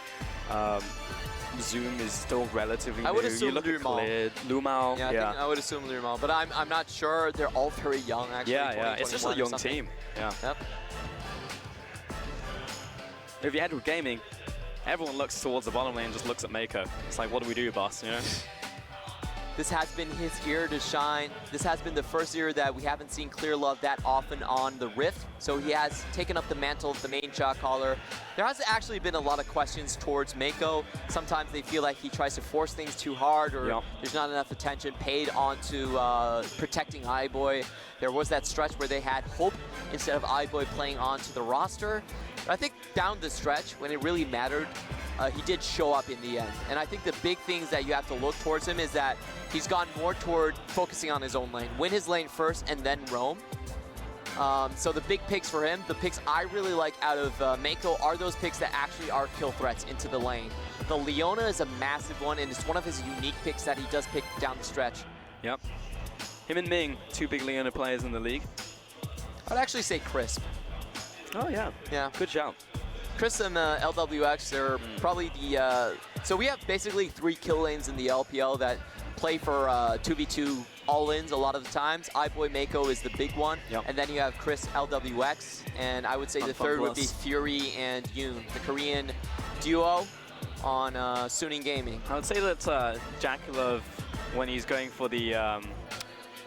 Zoom is still relatively new. I would assume Lumao. Yeah, I would assume Lumao, but I'm not sure. They're all very young, actually. Yeah, it's just a young team. Yeah. Yep. If you're Edward Gaming, everyone looks towards the bottom lane and just looks at Mako. It's like, what do we do, boss? This has been his year to shine. This has been the first year that we haven't seen Clear Love that often on the Rift. So he has taken up the mantle of the main shot caller. There has actually been a lot of questions towards Mako. Sometimes they feel like he tries to force things too hard, or there's not enough attention paid onto protecting iBoy. There was that stretch where they had Hope instead of iBoy playing onto the roster. But I think down the stretch, when it really mattered, he did show up in the end. And I think the big things that you have to look towards him is that he's gone more toward focusing on his own lane. Win his lane first and then roam. So the big picks for him, the picks I really like out of Mako are those picks that actually are kill threats into the lane. The Leona is a massive one, and it's one of his unique picks that he does pick down the stretch. Yep. Him and Ming, 2 big Leona players in the league. I'd actually say Crisp. Oh, yeah. Yeah. Good shout. Chris and LWX, they're probably the... so we have basically 3 kill lanes in the LPL that play for 2v2 all-ins a lot of the times. iBoy Mako is the big one. Yep. And then you have Chris LWX. And I would say the third would be Fury and Yoon, the Korean duo on Suning Gaming. I would say that Jakulov, when he's going for the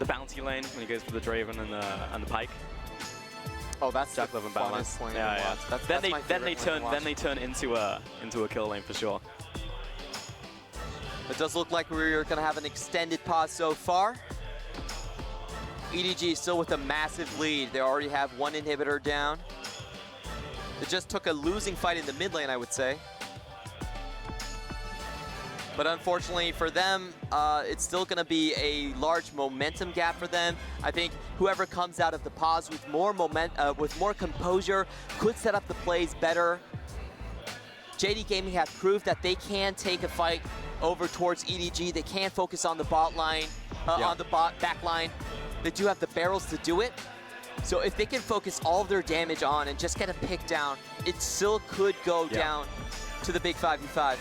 bounty lane, when he goes for the Draven and the Pike. Oh, that's Jakulov and balance. Yeah. Then they turn into a kill lane for sure. It does look like we're going to have an extended pause so far. EDG still with a massive lead. They already have 1 inhibitor down. It just took a losing fight in the mid lane, I would say. But unfortunately for them, it's still going to be a large momentum gap for them. I think whoever comes out of the pause with more with more composure could set up the plays better. JD Gaming have proved that they can take a fight over towards EDG. They can focus on the bot line, on the back line. They do have the barrels to do it. So if they can focus all of their damage on and just get a pick down, it still could go down to the big 5v5.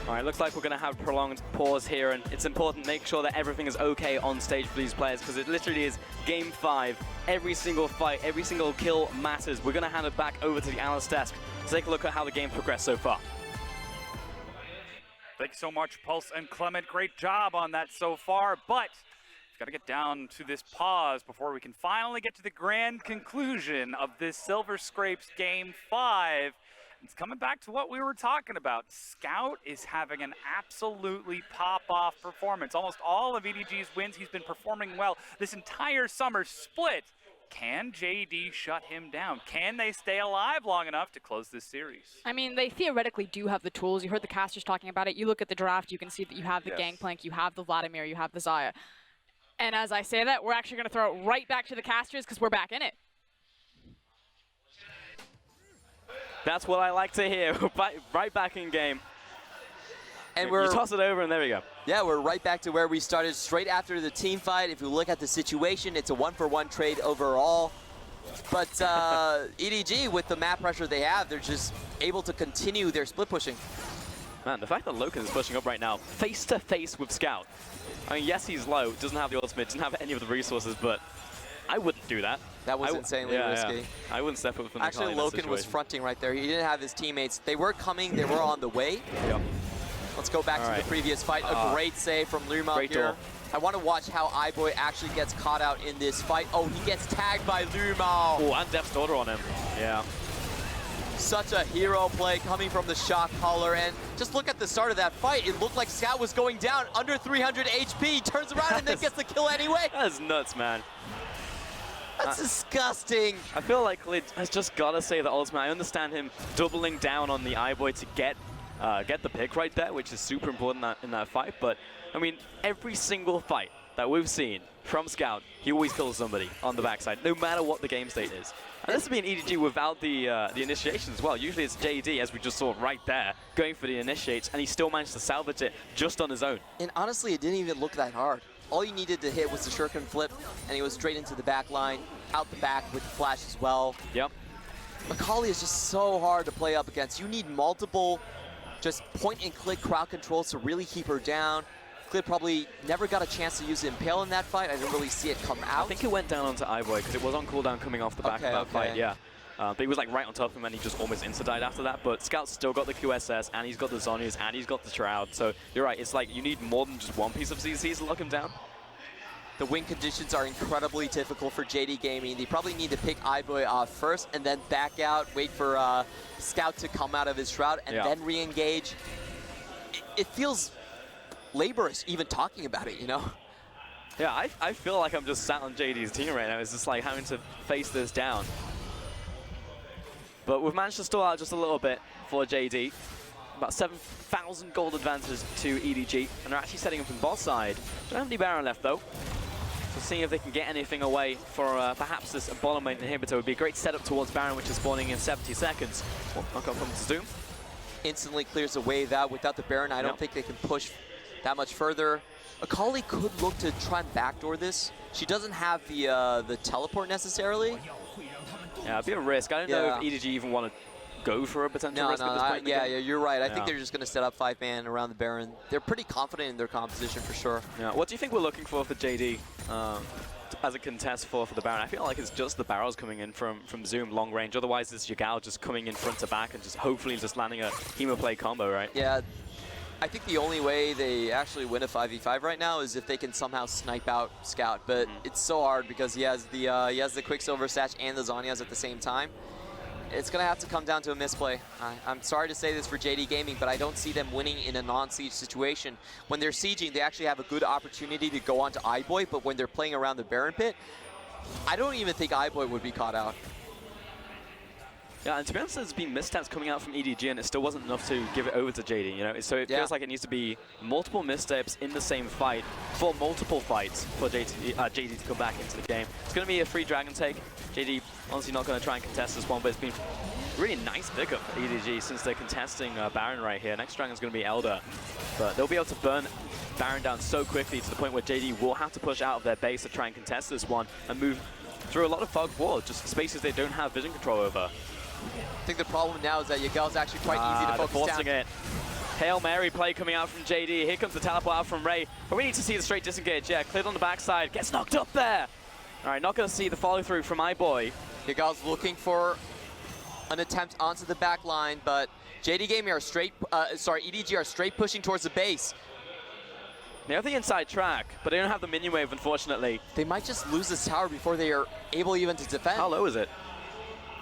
All right, looks like we're going to have a prolonged pause here, and it's important to make sure that everything is okay on stage for these players, because it literally is Game 5. Every single fight, every single kill matters. We're going to hand it back over to the analyst desk to take a look at how the game progressed so far. Thanks so much, Pulse and Clement. Great job on that so far, but we've got to get down to this pause before we can finally get to the grand conclusion of this Silver Scrapes Game 5. It's coming back to what we were talking about. Scout is having an absolutely pop-off performance. Almost all of EDG's wins, he's been performing well this entire summer split. Can JD shut him down? Can they stay alive long enough to close this series? I mean, they theoretically do have the tools. You heard the casters talking about it. You look at the draft, you can see that you have the Gangplank, you have the Vladimir, you have the Xayah. And as I say that, we're actually going to throw it right back to the casters because we're back in it. That's what I like to hear. Right back in game. And you toss it over, and there we go. Yeah, we're right back to where we started straight after the team fight. If you look at the situation, it's a 1-for-1 trade overall. But EDG, with the map pressure they have, they're just able to continue their split pushing. Man, the fact that Loken is pushing up right now, face-to-face with Scout. I mean, yes, he's low, doesn't have the ultimate, doesn't have any of the resources, but I wouldn't do that. That was insanely risky. Yeah. I wouldn't step up from the Actually, Loken was fronting right there. He didn't have his teammates. They were coming. They were on the way. Yep. Let's go back to the previous fight. A great save from Luma here. I want to watch how iBoy actually gets caught out in this fight. Oh, he gets tagged by Luma. Oh, and Death's Daughter on him. Yeah. Such a hero play coming from the Shock Caller. And just look at the start of that fight. It looked like Scout was going down under 300 HP. Turns around and then gets the kill anyway. That's nuts, man. That's disgusting. I feel like Lid has just got to say the ultimate. I understand him doubling down on the iBoy to get the pick right there, which is super important in that fight. But, I mean, every single fight that we've seen from Scout, he always kills somebody on the backside, no matter what the game state is. And this has been EDG without the initiation as well. Usually it's JD, as we just saw right there, going for the initiates, and he still managed to salvage it just on his own. And honestly, it didn't even look that hard. All you needed to hit was the shuriken flip, and he was straight into the back line, out the back with the flash as well. Yep. Macaulay is just so hard to play up against. You need multiple just point-and-click crowd controls to really keep her down. Clid probably never got a chance to use the Impale in that fight. I didn't really see it come out. I think it went down onto iBoy because it was on cooldown coming off the back of that fight, yeah. But he was like right on top of him and he just almost insta-died after that. But Scout's still got the QSS and he's got the Zhonya's and he's got the Shroud. So you're right, it's like you need more than just one piece of CC to lock him down. The win conditions are incredibly difficult for JD Gaming. They probably need to pick iBoy off first and then back out, wait for Scout to come out of his Shroud and then re-engage. It feels laborious even talking about it, you know? Yeah, I feel like I'm just sat on JD's team right now. It's just like having to face this down. But we've managed to stall out just a little bit for JD. About 7,000 gold advantage to EDG. And they're actually setting up from bot side. Don't have any Baron left though. So seeing if they can get anything away for perhaps this bottom lane inhibitor would be a great setup towards Baron, which is spawning in 70 seconds. Well, knock on from Zoom. Instantly clears the wave out. Without the Baron, I don't think they can push that much further. Akali could look to try and backdoor this. She doesn't have the teleport necessarily. Yeah, it'd be a risk. I don't know if EDG even want to go for a potential risk at this point. Yeah, you're right. I think they're just going to set up 5-man around the Baron. They're pretty confident in their composition for sure. Yeah. What do you think we're looking for JD as a contest for the Baron? I feel like it's just the barrels coming in from Zoom long range. Otherwise, it's Yagao just coming in front to back and just hopefully just landing a Hemoplay combo, right? Yeah. I think the only way they actually win a 5v5 right now is if they can somehow snipe out Scout, but it's so hard because he has the Quicksilver Satch and the Zhonya's at the same time. It's going to have to come down to a misplay. I'm sorry to say this for JD Gaming, but I don't see them winning in a non-siege situation. When they're sieging, they actually have a good opportunity to go onto iBoy, but when they're playing around the Baron pit, I don't even think iBoy would be caught out. Yeah, and to be honest, there's been missteps coming out from EDG, and it still wasn't enough to give it over to JD, you know? So it feels like it needs to be multiple missteps in the same fight for multiple fights for JD to come back into the game. It's going to be a free Dragon take. JD honestly not going to try and contest this one, but it's been really nice pickup for EDG since they're contesting Baron right here. Next Dragon's going to be Elder, but they'll be able to burn Baron down so quickly to the point where JD will have to push out of their base to try and contest this one and move through a lot of fog wall, just spaces they don't have vision control over. I think the problem now is that Yagao's actually quite easy to focus forcing down. it. Hail Mary play coming out from JD. Here comes the teleport out from Ray. But we need to see the straight disengage. Yeah, cleared on the backside. Gets knocked up there. All right, not going to see the follow through from my boy. Yagal's looking for an attempt onto the back line, but JD Gaming are straight, EDG are straight pushing towards the base. They have the inside track, but they don't have the minion wave, unfortunately. They might just lose this tower before they are able even to defend. How low is it?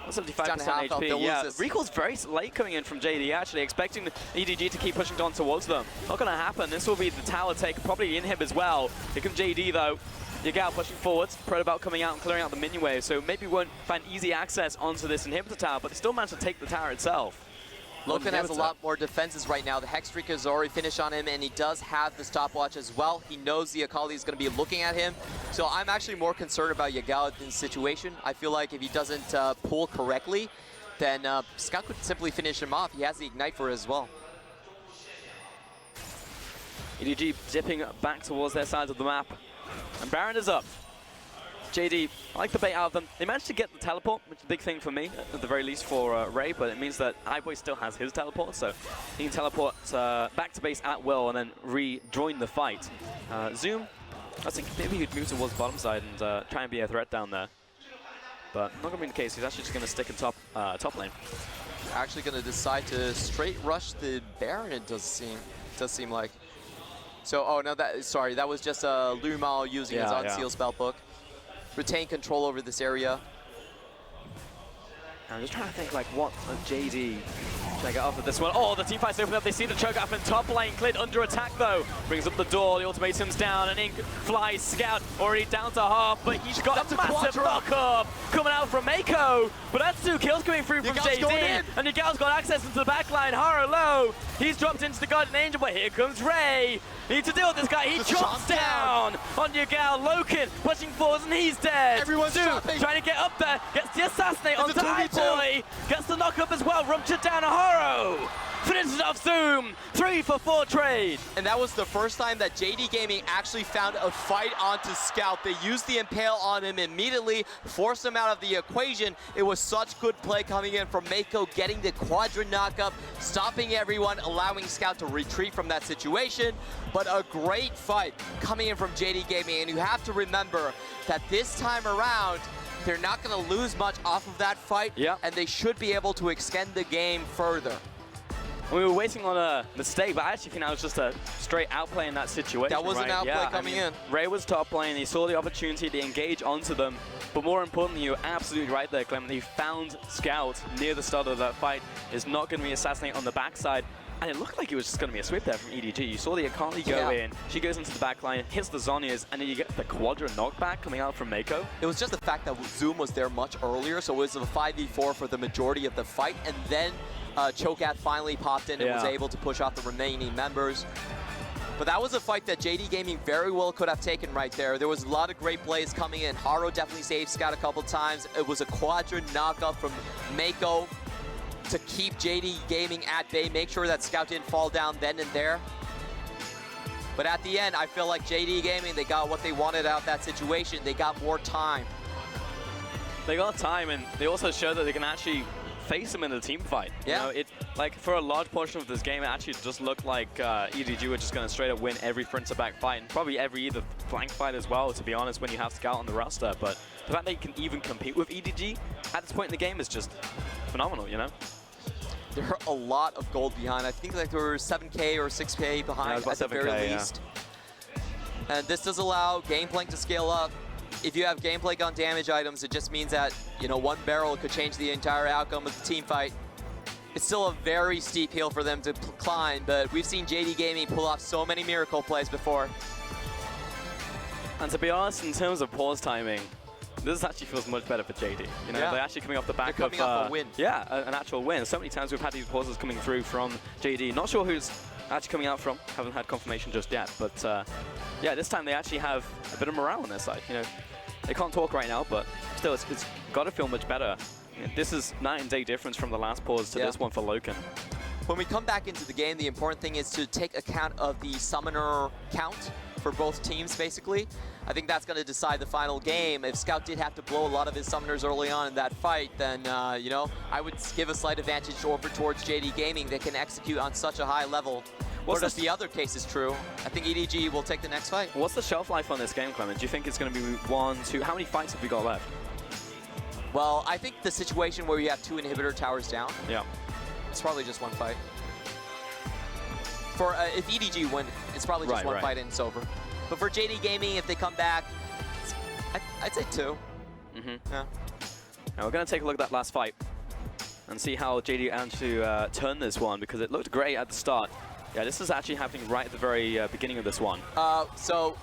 75% HP. Yeah, recall's very late coming in from JD, actually, expecting the EDG to keep pushing down towards them. Not going to happen. This will be the tower take, probably inhib as well. Here comes JD, though. Yagal pushing forwards, Protobelt coming out and clearing out the minion wave, so maybe won't find easy access onto this inhibitor tower, but they still managed to take the tower itself. Loken has a lot more defenses right now. The Hex Streak is already finished on him, and he does have the stopwatch as well. He knows the Akali is going to be looking at him. So I'm actually more concerned about Yagal in this situation. I feel like if he doesn't pull correctly, then Scout could simply finish him off. He has the Ignite for it as well. EDG dipping back towards their sides of the map. And Baron is up. JD, I like the bait out of them. They managed to get the teleport, which is a big thing for me, at the very least for Ray, but it means that iBoy still has his teleport, so he can teleport back to base at will and then rejoin the fight. Zoom, I think maybe he'd move towards bottom side and try and be a threat down there. But not going to be the case. He's actually just going to stick in top lane. Actually going to decide to straight rush the Baron, it does seem like. So, oh no, that was just Lumal using his Unseal spellbook. Retain control over this area. I'm just trying to think, like, what JD should I get off of this one? Oh, the team fight's open up. They see the choke up in top lane. Clid under attack, though. Brings up the door. The ultimatum's down. And in flies Scout, already down to half. But he's got a massive knock-up coming out from Mako. But that's 2 kills coming through from JD. And Yagal's got access into the backline. Haro low. He's dropped into the Guardian Angel, but here comes Ray. Need to deal with this guy. He chops down on Yagal. Loken pushing forwards, and he's dead. Everyone's trying to get up there. Gets the assassinate onto iBoy. Gets the knock up as well. Ruptured down to Haro. Finishes off Zoom. 3 for 4 trade. And that was the first time that JD Gaming actually found a fight onto Scout. They used the Impale on him immediately, forced him out of the equation. It was such good play coming in from Mako, getting the quadra knockup, stopping everyone, allowing Scout to retreat from that situation. But a great fight coming in from JD Gaming. And you have to remember that this time around, they're not going to lose much off of that fight, and they should be able to extend the game further. We were waiting on a mistake, but I actually think that was just a straight outplay in that situation. That was an outplay coming in. Ray was top lane. He saw the opportunity to engage onto them. But more importantly, you're absolutely right there, Clement. He found Scout near the start of that fight. Is not going to be assassinated on the backside. And it looked like it was just going to be a sweep there from EDG. You saw the Akali go in. She goes into the back line, hits the Zhonya's, and then you get the quadra knockback coming out from Mako. It was just the fact that Zoom was there much earlier, so it was a 5v4 for the majority of the fight. And then Cho'Gath finally popped in and was able to push off the remaining members. But that was a fight that JD Gaming very well could have taken right there. There was a lot of great plays coming in. Haro definitely saved Scout a couple times. It was a quadra knockup from Mako to keep JD Gaming at bay, make sure that Scout didn't fall down then and there. But at the end, I feel like JD Gaming, they got what they wanted out of that situation. They got more time. They got time, and they also showed that they can actually face him in a team fight. You know, it, like, for a large portion of this game, it actually just looked like EDG were just going to straight up win every front-to-back fight, and probably every either flank fight as well, to be honest, when you have Scout on the roster. But the fact that you can even compete with EDG at this point in the game is just phenomenal, you know? There are a lot of gold behind. I think like there were 7K or 6K behind at the very least. And this does allow Gameplank to scale up. If you have Gameplank on damage items, it just means that, you know, one barrel could change the entire outcome of the team fight. It's still a very steep hill for them to climb, but we've seen JD Gaming pull off so many miracle plays before. And to be honest, in terms of pause timing, this actually feels much better for JD. You know, they're actually coming off the back of off a win. An actual win. So many times we've had these pauses coming through from JD. Not sure who's actually coming out from. Haven't had confirmation just yet. But yeah, this time they actually have a bit of morale on their side. You know, they can't talk right now, but still, it's got to feel much better. You know, this is night and day difference from the last pause to this one for Loken. When we come back into the game, the important thing is to take account of the summoner count. for both teams, basically. I think that's going to decide the final game. If Scout did have to blow a lot of his summoners early on in that fight, then, you know, I would give a slight advantage over towards JD Gaming. They can execute on such a high level. Or if the other case is true, I think EDG will take the next fight. What's the shelf life on this game, Clement? Do you think it's going to be 1, 2? How many fights have we got left? Well, I think the situation where you have 2 inhibitor towers down, yeah, it's probably just 1 fight. For if EDG win, it's probably just one fight and it's over. But for JD Gaming, if they come back, I'd say 2. Yeah. Now we're going to take a look at that last fight and see how JD managed to turn this one, because it looked great at the start. Yeah, this is actually happening right at the very beginning of this one. So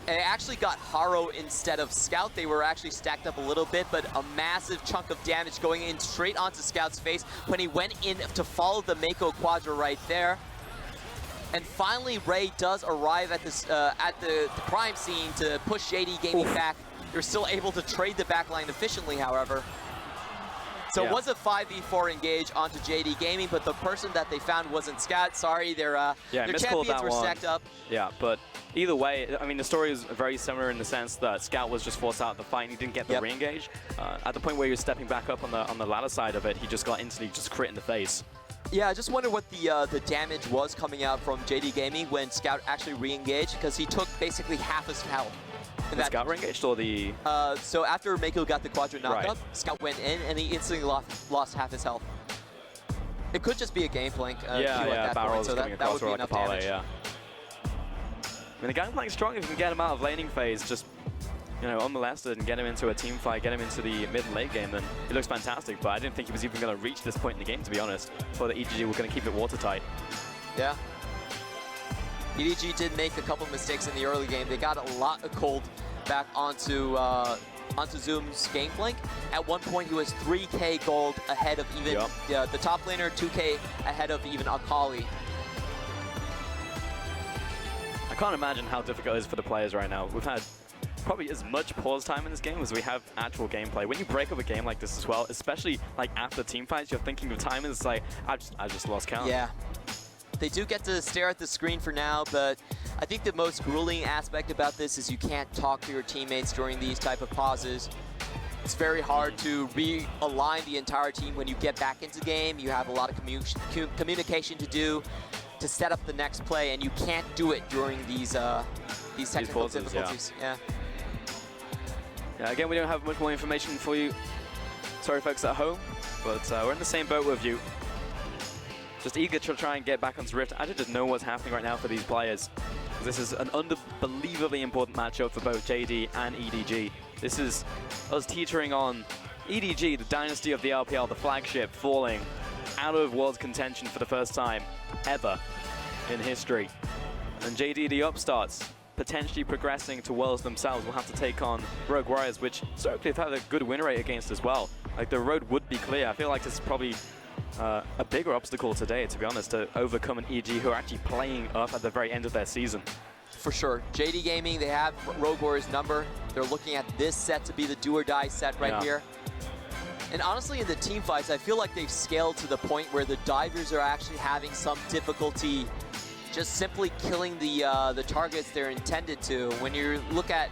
it actually got Haro instead of Scout. They were actually stacked up a little bit, but a massive chunk of damage going in straight onto Scout's face when he went in to follow the Mako Quadra right there. And finally, Ray does arrive at this at the crime scene to push JD Gaming back. You're still able to trade the backline efficiently, however. So it was a 5v4 engage onto JD Gaming, but the person that they found wasn't Scout. Sorry, their champions were stacked up. Yeah, but either way, I mean, the story is very similar in the sense that Scout was just forced out of the fight and he didn't get the re-engage. At the point where he was stepping back up on the ladder side of it, he just got instantly just crit in the face. Yeah, I just wonder what the damage was coming out from JD Gaming when Scout actually re-engaged, because he took basically half his health. The Scout re-engaged or the... So after Mako got the Quadra knocked up, Scout went in and he instantly lost half his health. It could just be a game plank. Barrels so coming that would across be like a enough parlay, damage. yeah. I mean, the game plank's strong if you can get him out of laning phase, just, you know, unmolested and get him into a team fight, get him into the mid and late game, then it looks fantastic. But I didn't think he was even going to reach this point in the game, to be honest. I thought that EDG were going to keep it watertight. Yeah. EDG did make a couple mistakes in the early game. They got a lot of cold back onto Zoom's Gangplank. At one point, he was 3k gold ahead of even the top laner, 2k ahead of even Akali. I can't imagine how difficult it is for the players right now. We've had probably as much pause time in this game as we have actual gameplay. When you break up a game like this as well, especially like after team fights, you're thinking of time and it's like, I just lost count. Yeah. They do get to stare at the screen for now, but I think the most grueling aspect about this is you can't talk to your teammates during these type of pauses. It's very hard to realign the entire team when you get back into the game. You have a lot of communication to do to set up the next play, and you can't do it during these technical pauses, difficulties. Yeah. Again, we don't have much more information for you. Sorry, folks at home, but we're in the same boat with you. Just eager to try and get back onto Rift. I just know what's happening right now for these players. This is an unbelievably important matchup for both JD and EDG. This is us teetering on EDG, the dynasty of the LPL, the flagship, falling out of World's contention for the first time ever in history. And JD, the upstarts, potentially progressing to Worlds themselves, will have to take on Rogue Warriors, which historically have had a good win rate against as well. Like, the road would be clear. I feel like this is probably a bigger obstacle today, to be honest, to overcome an EDG who are actually playing up at the very end of their season. For sure. JD Gaming, they have Rogue Warriors' number. They're looking at this set to be the do or die set right here. And honestly, in the team fights, I feel like they've scaled to the point where the divers are actually having some difficulty just simply killing the targets they're intended to. When you look at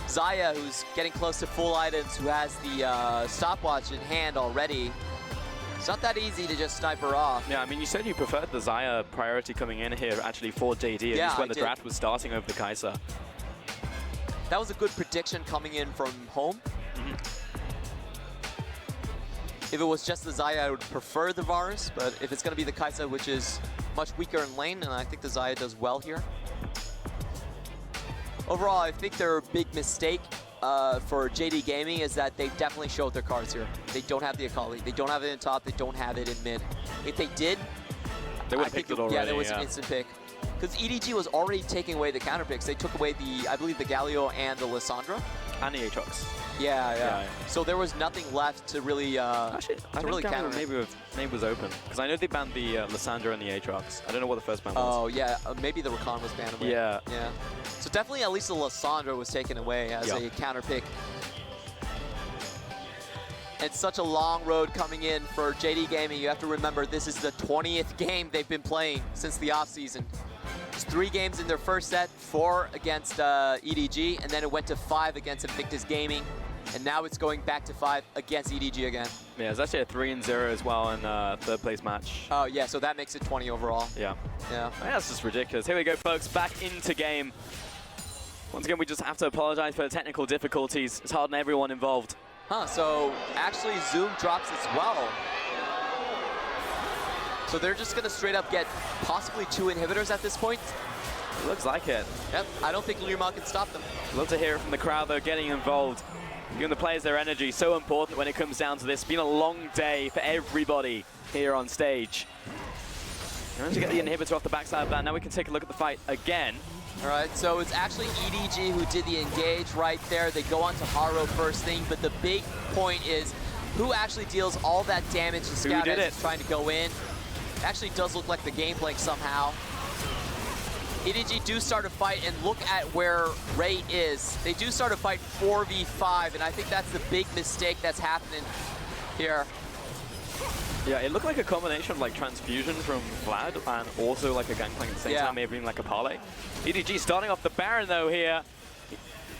Xayah, who's getting close to full items, who has the stopwatch in hand already, it's not that easy to just snipe her off. Yeah, I mean, you said you preferred the Xayah priority coming in here actually for JD, at least when the draft was starting over the Kai'Sa. That was a good prediction coming in from home. If it was just the Xayah, I would prefer the Varus, but if it's going to be the Kai'Sa, which is much weaker in lane, and I think the Xayah does well here. Overall, I think their big mistake for JD Gaming is that they definitely showed their cards here. They don't have the Akali. They don't have it in top. They don't have it in mid. If they did, they would have picked it already. Yeah, there was an instant pick. Because EDG was already taking away the counter picks. They took away I believe the Galio and the Lissandra. And the Aatrox. Yeah. So there was nothing left to really actually, I think counter maybe was open, because I know they banned the Lissandra and the Aatrox. I don't know what the first ban was. Oh yeah, maybe the Rakan was banned away. Yeah. So definitely at least the Lissandra was taken away as a counter pick. It's such a long road coming in for JD Gaming. You have to remember, this is the 20th game they've been playing since the offseason. Just 3 games in their first set, 4 against EDG, and then it went to 5 against Invictus Gaming. And now it's going back to 5 against EDG again. Yeah, it's actually a 3-0 as well in third place match. Oh yeah, so that makes it 20 overall. Yeah. Yeah. That's just ridiculous. Here we go, folks, back into game. Once again, we just have to apologize for the technical difficulties. It's hard on everyone involved. Huh, so actually Zoom drops as well. So they're just gonna straight up get possibly 2 inhibitors at this point. It looks like it. Yep, I don't think Luma can stop them. Love to hear it from the crowd, though, getting involved. Giving the players their energy, so important when it comes down to this. It's been a long day for everybody here on stage. Managed to get the inhibitor off the backside of that. Now we can take a look at the fight again. All right, so it's actually EDG who did the engage right there. They go on to Haro first thing, but the big point is who actually deals all that damage to Scout as he's trying to go in. It actually does look like the game plank somehow. EDG do start a fight, and look at where Ray is. They do start a fight 4v5, and I think that's the big mistake that's happening here. Yeah, it looked like a combination of like transfusion from Vlad and also like a gangplank at the same time, maybe even like a parlay. EDG starting off the Baron though here.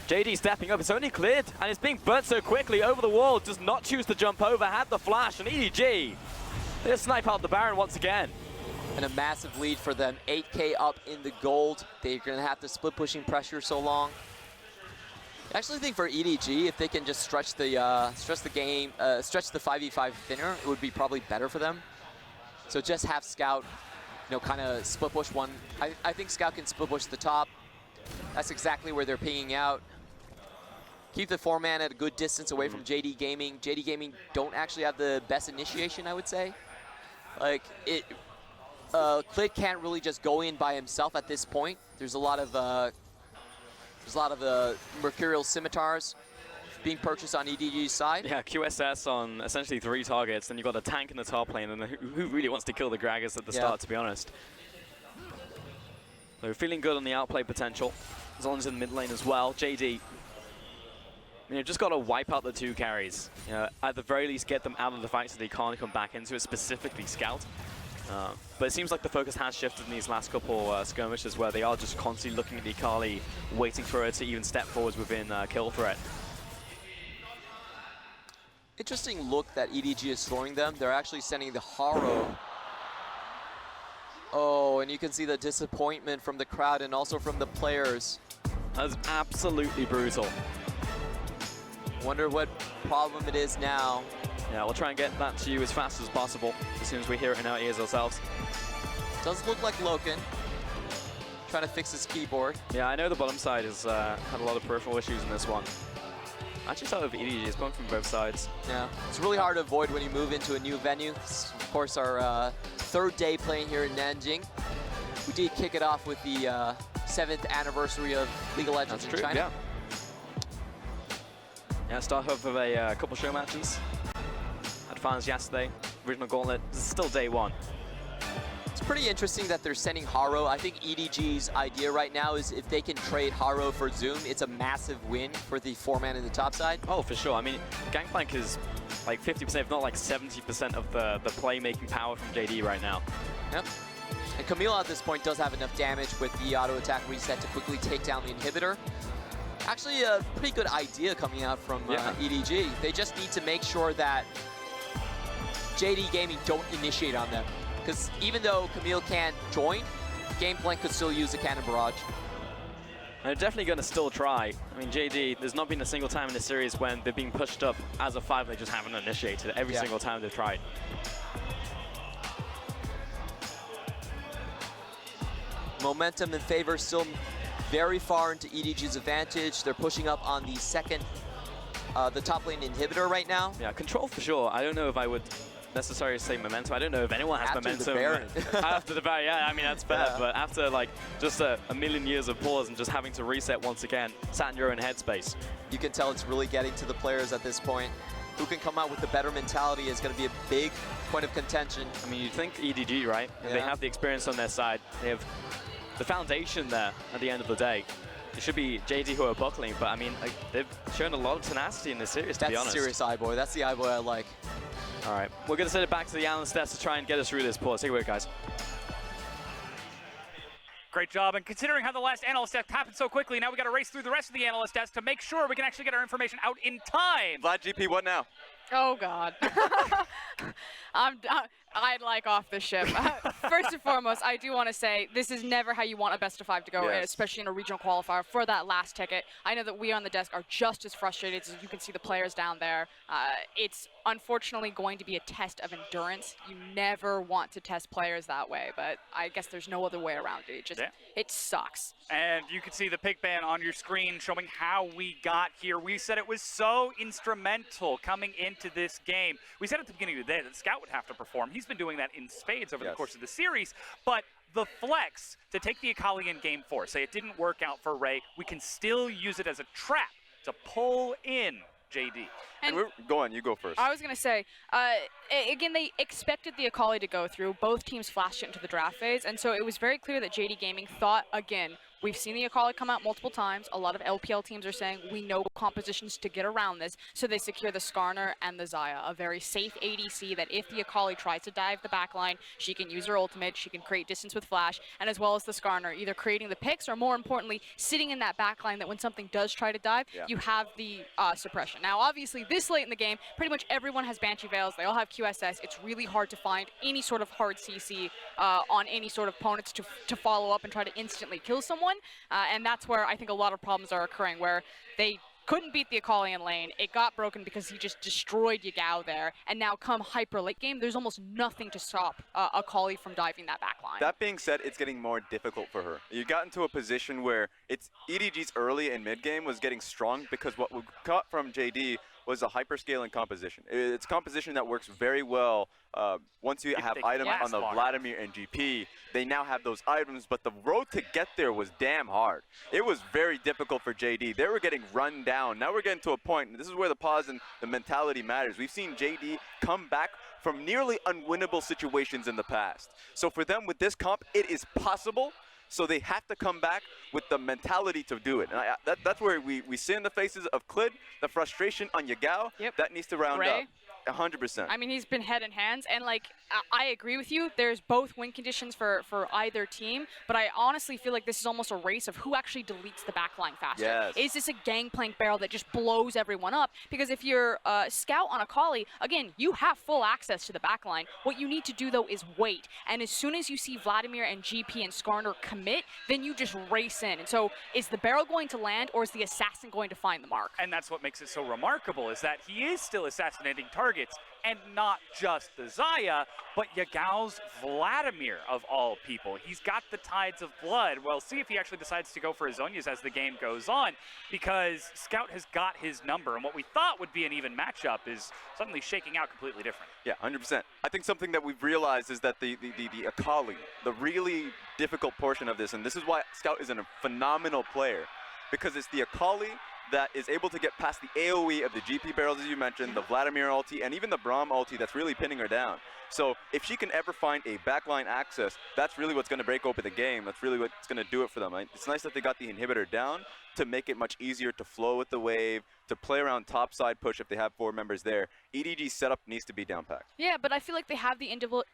JD stepping up, it's only cleared, and it's being burnt so quickly over the wall, does not choose to jump over, had the flash, and EDG, they snipe out the Baron once again. And a massive lead for them, 8K up in the gold. They're gonna have to split pushing pressure so long. I actually think for EDG, if they can just stretch the game, stretch the 5v5 thinner, it would be probably better for them. So just have Scout, you know, kind of split push one. I think Scout can split push the top. That's exactly where they're pinging out. Keep the 4-man at a good distance away from JD Gaming. JD Gaming don't actually have the best initiation, I would say. Like Click can't really just go in by himself at this point. There's a lot of Mercurial Scimitars being purchased on EDG's side. Yeah, QSS on essentially 3 targets, then you've got a tank in the top lane, and who really wants to kill the Gragas at the start, to be honest. They're feeling good on the outplay potential, as long as in the mid lane as well. JD, you know, just got to wipe out the 2 carries. You know, at the very least, get them out of the fight so they can't come back into it, specifically Scout. But it seems like the focus has shifted in these last couple skirmishes where they are just constantly looking at the Akali, waiting for her to even step forwards within kill threat. Interesting look that EDG is throwing them. They're actually sending the Haro. Oh, and you can see the disappointment from the crowd and also from the players. That's absolutely brutal. Wonder what problem it is now. Yeah, we'll try and get that to you as fast as possible, as soon as we hear it in our ears ourselves. Does look like Loken trying to fix his keyboard. Yeah, I know the bottom side has had a lot of peripheral issues in this one. I actually started with EDG, it's going from both sides. Yeah, it's really hard to avoid when you move into a new venue. It's, of course, our 3rd day playing here in Nanjing. We did kick it off with the 7th anniversary of League of Legends in China. Yeah. Yeah, start off with a couple show matches. Had finals yesterday, Regional Gauntlet. This is still day 1. It's pretty interesting that they're sending Haro. I think EDG's idea right now is if they can trade Haro for Zoom, it's a massive win for the 4-man in the top side. Oh, for sure. I mean, Gangplank is like 50%, if not like 70% of the playmaking power from JD right now. Yep. And Camille at this point does have enough damage with the auto attack reset to quickly take down the inhibitor. Actually, a pretty good idea coming out from EDG. They just need to make sure that JD Gaming don't initiate on them. Because even though Camille can't join, Gameplank could still use a cannon barrage. And they're definitely going to still try. I mean, JD, there's not been a single time in the series when they're being pushed up as a 5, they just haven't initiated every single time they've tried. Momentum in favor still very far into EDG's advantage. They're pushing up on the second, the top lane inhibitor right now. Yeah, control for sure. I don't know if I would necessarily say momentum. I don't know if anyone has momentum. After the Baron, yeah, I mean, that's fair. But after like just a million years of pause and just having to reset once again, sat in your own headspace. You can tell it's really getting to the players at this point. Who can come out with the better mentality is going to be a big point of contention. I mean, you'd think EDG, right? Yeah. They have the experience on their side. They have the foundation there at the end of the day. It should be JD who are buckling, but I mean, like, they've shown a lot of tenacity in this series, to be honest. That's serious eye-boy. That's the eye-boy I like. All right, we're going to send it back to the Allen steps to try and get us through this pause. Take a look, guys. Great job. And considering how the last analyst test happened so quickly, now we got to race through the rest of the analyst test to make sure we can actually get our information out in time. Vlad GP, what now? Oh, God. I'd like off the ship. First and foremost, I do want to say this is never how you want a best of 5 to go, especially in a regional qualifier for that last ticket. I know that we on the desk are just as frustrated as you can see the players down there. It's unfortunately going to be a test of endurance. You never want to test players that way, but I guess there's no other way around it. It just, it sucks. And you can see the pick ban on your screen showing how we got here. We said it was so instrumental coming into this game. We said at the beginning of the day that Scout would have to perform. He's been doing that in spades over the course of the series, but the flex to take the Akali in game 4, say it didn't work out for Ray, we can still use it as a trap to pull in JD. And go on, you go first. I was going to say, again, they expected the Akali to go through. Both teams flashed it into the draft phase, and so it was very clear that JD Gaming thought, again, we've seen the Akali come out multiple times. A lot of LPL teams are saying we know compositions to get around this, so they secure the Skarner and the Xayah, a very safe ADC that if the Akali tries to dive the backline, she can use her ultimate, she can create distance with flash, and as well as the Skarner, either creating the picks or more importantly, sitting in that backline that when something does try to dive, you have the suppression. Now, obviously, this late in the game, pretty much everyone has Banshee Veils, they all have QSS. It's really hard to find any sort of hard CC on any sort of opponents to follow up and try to instantly kill someone. And that's where I think a lot of problems are occurring, where they couldn't beat the Akali in lane. It got broken because he just destroyed Yagao there. And now come hyper late game, there's almost nothing to stop Akali from diving that back line. That being said, it's getting more difficult for her. You got into a position where it's EDG's early and mid game was getting strong because what we got from JD was a hyperscaling composition. It's composition that works very well once you have items on the Vladimir and GP. They now have those items, but the road to get there was damn hard. It was very difficult for JD. They were getting run down. Now we're getting to a point, and this is where the pause and the mentality matters. We've seen JD come back from nearly unwinnable situations in the past. So for them with this comp, it is possible. So they have to come back with the mentality to do it. And that's where we see in the faces of Clid, the frustration on Yagao, that needs to round up. 100%. I mean, he's been head and hands, and like, I agree with you. There's both win conditions for either team, but I honestly feel like this is almost a race of who actually deletes the backline faster. Yes. Is this a gangplank barrel that just blows everyone up? Because if you're Scout on Akali, again, you have full access to the backline. What you need to do, though, is wait. And as soon as you see Vladimir and GP and Skarner commit, then you just race in. And so is the barrel going to land, or is the assassin going to find the mark? And that's what makes it so remarkable, is that he is still assassinating targets, and not just the Xayah, but Yagao's Vladimir, of all people. He's got the Tides of Blood. We'll see if he actually decides to go for his Zhonya's as the game goes on, because Scout has got his number, and what we thought would be an even matchup is suddenly shaking out completely different. Yeah, 100%. I think something that we've realized is that the Akali, the really difficult portion of this, and this is why Scout is a phenomenal player, because it's the Akali that is able to get past the AoE of the GP barrels, as you mentioned, the Vladimir ulti, and even the Braum ulti that's really pinning her down. So if she can ever find a backline access, that's really what's going to break open the game. That's really what's going to do it for them. It's nice that they got the inhibitor down to make it much easier to flow with the wave, to play around top side push if they have 4 members there. EDG's setup needs to be down packed. Yeah, but I feel like they have the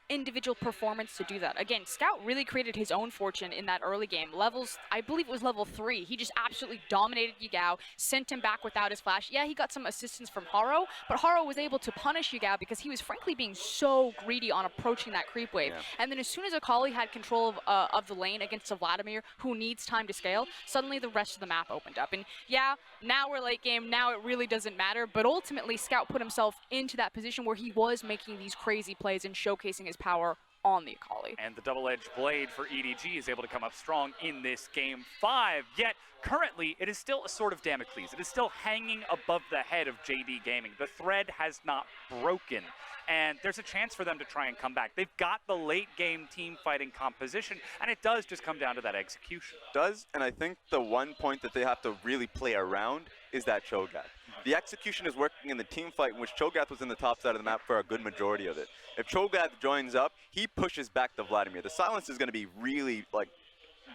individual performance to do that. Again, Scout really created his own fortune in that early game. Levels, I believe it was level 3. He just absolutely dominated Yagao, sent him back without his flash. Yeah, he got some assistance from Haro, but Haro was able to punish Yagao because he was frankly being so greedy on approaching that creep wave. Yeah. And then as soon as Akali had control of the lane against a Vladimir who needs time to scale, suddenly the rest of the map opened up. And yeah, now we're late game, now it really doesn't matter, but ultimately Scout put himself into that position where he was making these crazy plays and showcasing his power on the Akali. And the double-edged blade for EDG is able to come up strong in this game 5, yet currently it is still a sword of Damocles. It is still hanging above the head of JD Gaming. The thread has not broken, and there's a chance for them to try and come back. They've got the late game team fighting composition, and it does just come down to that execution. Does, and I think the one point that they have to really play around is that Cho'Gath. The execution is working in the team fight in which Cho'Gath was in the top side of the map for a good majority of it. If Cho'Gath joins up, he pushes back the Vladimir. The silence is going to be really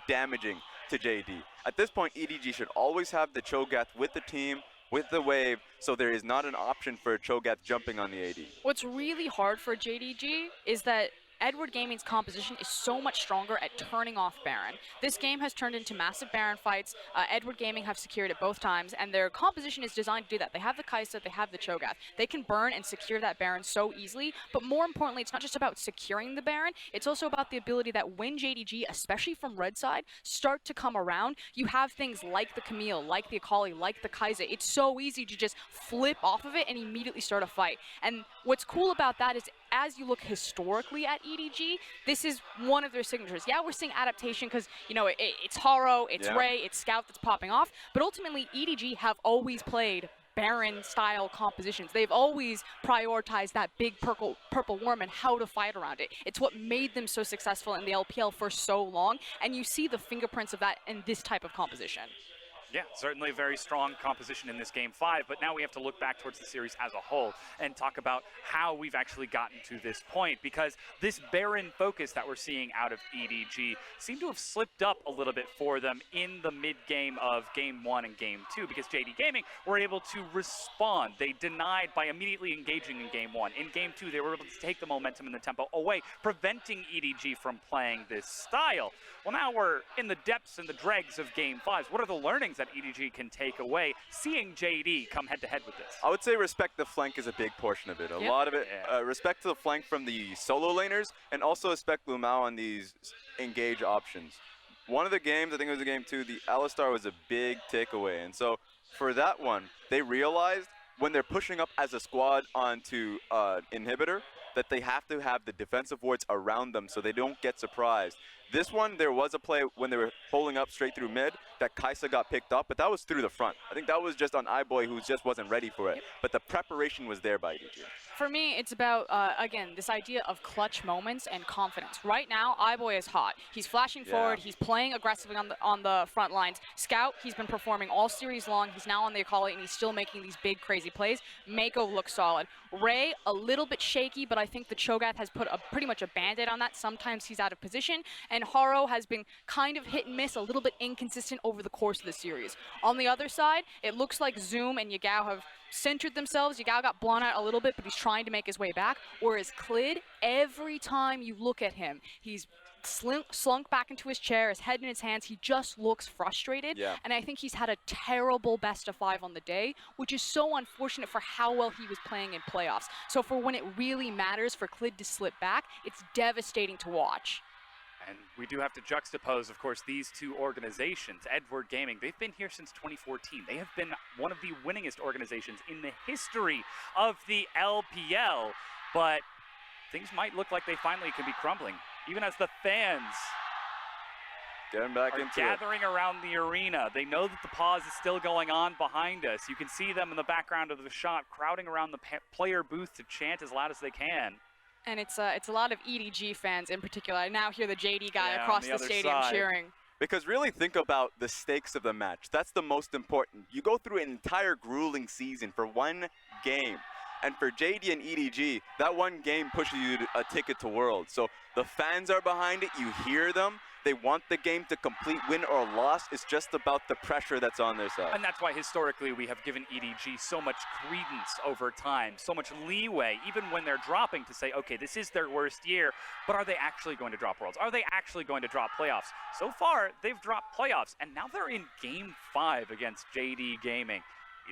damaging to JD. At this point, EDG should always have the Cho'Gath with the team, with the wave, so there is not an option for Cho'Gath jumping on the AD. What's really hard for JDG is that Edward Gaming's composition is so much stronger at turning off Baron. This game has turned into massive Baron fights. Edward Gaming have secured it both times, and their composition is designed to do that. They have the Kai'Sa, they have the Cho'Gath. They can burn and secure that Baron so easily, but more importantly, it's not just about securing the Baron, it's also about the ability that when JDG, especially from red side, start to come around, you have things like the Camille, like the Akali, like the Kai'Sa. It's so easy to just flip off of it and immediately start a fight. And what's cool about that is, as you look historically at EDG, this is one of their signatures. Yeah, we're seeing adaptation because, you know, it's Haro, it's Ray, it's Scout that's popping off, but ultimately EDG have always played Baron-style compositions. They've always prioritized that big purple worm and how to fight around it. It's what made them so successful in the LPL for so long, and you see the fingerprints of that in this type of composition. Yeah, certainly a very strong composition in this Game 5, but now we have to look back towards the series as a whole and talk about how we've actually gotten to this point, because this Baron focus that we're seeing out of EDG seemed to have slipped up a little bit for them in the mid-game of Game 1 and Game 2, because JD Gaming were able to respond. They denied by immediately engaging in Game 1. In Game 2, they were able to take the momentum and the tempo away, preventing EDG from playing this style. Well, now we're in the depths and the dregs of Game 5s. What are the learnings that EDG can take away, seeing JD come head-to-head with this? I would say respect the flank is a big portion of it. A lot of it, respect to the flank from the solo laners, and also respect Lumao on these engage options. One of the games, I think it was Game 2, the Alistar was a big takeaway. And so for that one, they realized when they're pushing up as a squad onto inhibitor, that they have to have the defensive wards around them so they don't get surprised. This one, there was a play when they were pulling up straight through mid that Kai'Sa got picked up, but that was through the front. I think that was just on iBoy, who just wasn't ready for it. But the preparation was there by EDG. For me, it's about, again, this idea of clutch moments and confidence. Right now, iBoy is hot. He's flashing forward. He's playing aggressively on the front lines. Scout, he's been performing all series long. He's now on the Akali, and he's still making these big, crazy plays. Mako looks solid. Ray, a little bit shaky, but I think the Cho'Gath has put pretty much a Band-Aid on that. Sometimes he's out of position, and Haro has been kind of hit and miss, a little bit inconsistent over the course of the series. On the other side, it looks like Zoom and Yagao have centered themselves. Yagao got blown out a little bit, but he's trying to make his way back. Whereas Clid, every time you look at him, he's slunk back into his chair, his head in his hands. He just looks frustrated. And I think he's had a terrible best of 5 on the day, which is so unfortunate for how well he was playing in playoffs. So for when it really matters for Clid to slip back, it's devastating to watch. And we do have to juxtapose, of course, these two organizations. Edward Gaming, they've been here since 2014. They have been one of the winningest organizations in the history of the LPL. But things might look like they finally could be crumbling, even as the fans are gathering around the arena. They know that the pause is still going on behind us. You can see them in the background of the shot, crowding around the player booth to chant as loud as they can. And it's a lot of EDG fans in particular. I now hear the JD guy across the stadium cheering. Because really think about the stakes of the match. That's the most important. You go through an entire grueling season for one game. And for JD and EDG, that one game pushes you to a ticket to Worlds. So the fans are behind it. You hear them. They want the game to complete, win or loss. It's just about the pressure that's on their side. And that's why historically we have given EDG so much credence over time, so much leeway, even when they're dropping, to say, okay, this is their worst year, but are they actually going to drop Worlds? Are they actually going to drop playoffs? So far, they've dropped playoffs, and now they're in Game 5 against JD Gaming.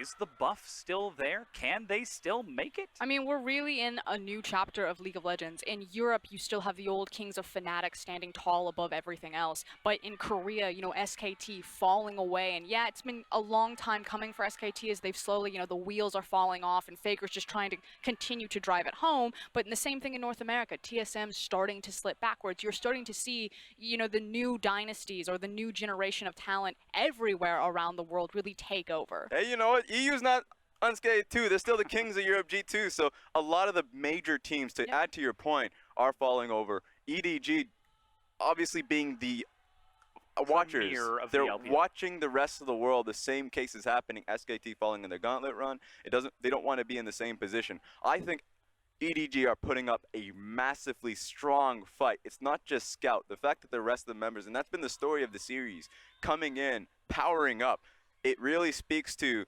Is the buff still there? Can they still make it? I mean, we're really in a new chapter of League of Legends. In Europe, you still have the old kings of Fnatic standing tall above everything else. But in Korea, you know, SKT falling away. And yeah, it's been a long time coming for SKT as they've slowly, you know, the wheels are falling off and FLICKR's just trying to continue to drive it home. But in the same thing in North America, TSM's starting to slip backwards. You're starting to see, you know, the new dynasties or the new generation of talent everywhere around the world really take over. Hey, you know what? EU's not unscathed too. They're still the kings of Europe G2. So a lot of the major teams, to add to your point, are falling over. EDG, obviously being the watchers, they're watching the rest of the world. The same case is happening. SKT falling in their gauntlet run. They don't want to be in the same position. I think EDG are putting up a massively strong fight. It's not just Scout. The fact that the rest of the members, and that's been the story of the series, coming in, powering up, it really speaks to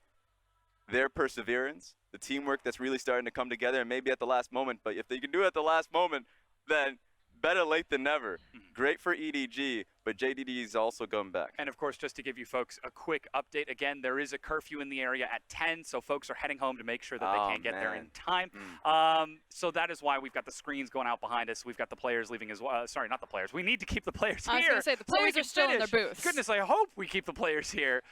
their perseverance, the teamwork that's really starting to come together, and maybe at the last moment. But if they can do it at the last moment, then better late than never. Great for EDG, but JDG is also going back. And of course, just to give you folks a quick update, again, there is a curfew in the area at 10, so folks are heading home to make sure that they can't get there in time. So that is why we've got the screens going out behind us. We've got the players leaving as well. Sorry, not the players. We need to keep the players here. I was going to say, the players are still in their booths. Goodness, I hope we keep the players here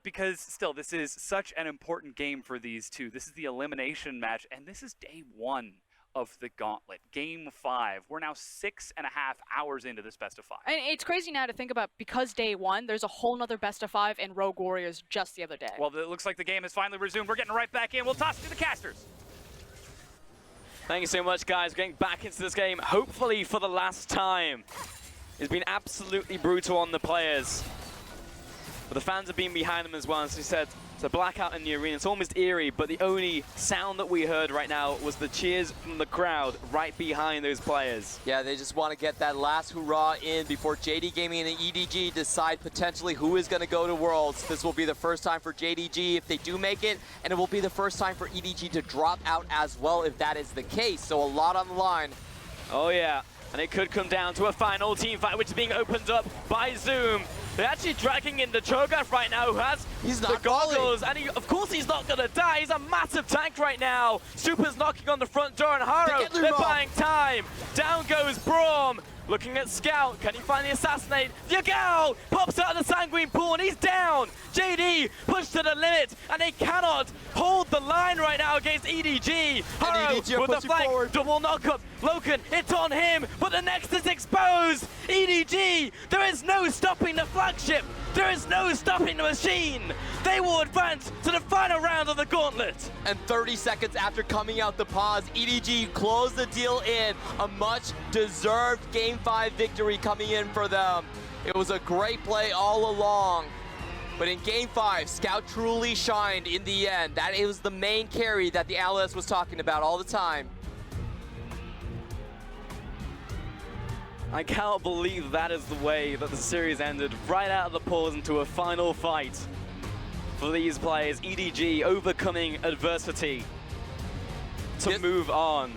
because still, this is such an important game for these two. This is the elimination match, and this is day 1 of the gauntlet, game 5. We're now 6.5 hours into this best of 5. And it's crazy now to think about, because day 1, there's a whole nother best of 5 in Rogue Warriors just the other day. Well, it looks like the game has finally resumed. We're getting right back in. We'll toss it to the casters. Thank you so much, guys. Getting back into this game, hopefully for the last time. It's been absolutely brutal on the players. But the fans have been behind them as well. As we said, it's a blackout in the arena. It's almost eerie, but the only sound that we heard right now was the cheers from the crowd right behind those players. Yeah, they just want to get that last hurrah in before JD Gaming and EDG decide potentially who is going to go to Worlds. This will be the first time for JDG if they do make it, and it will be the first time for EDG to drop out as well if that is the case. So a lot on the line. Oh yeah, and it could come down to a final team fight, which is being opened up by Zoom. They're actually dragging in the Cho'Gath right now, who has the goggles, and of course he's not going to die. He's a massive tank right now. Super's knocking on the front door, and Haro, they're buying time. Down goes Braum. Looking at Scout, can he finally assassinate? Yagao pops out of the Sanguine pool and he's down! JD pushed to the limit and they cannot hold the line right now against EDG. Haro with the flank, double knockup. Loken, it's on him, but the next is exposed! EDG, there is no stopping the flagship! There is no stopping the machine! They will advance to the final round of the gauntlet! And 30 seconds after coming out the pause, EDG closed the deal in. A much-deserved Game 5 victory coming in for them. It was a great play all along. But in Game 5, Scout truly shined in the end. That was the main carry that the analyst was talking about all the time. I cannot believe that is the way that the series ended, right out of the pause into a final fight for these players. EDG overcoming adversity to move on.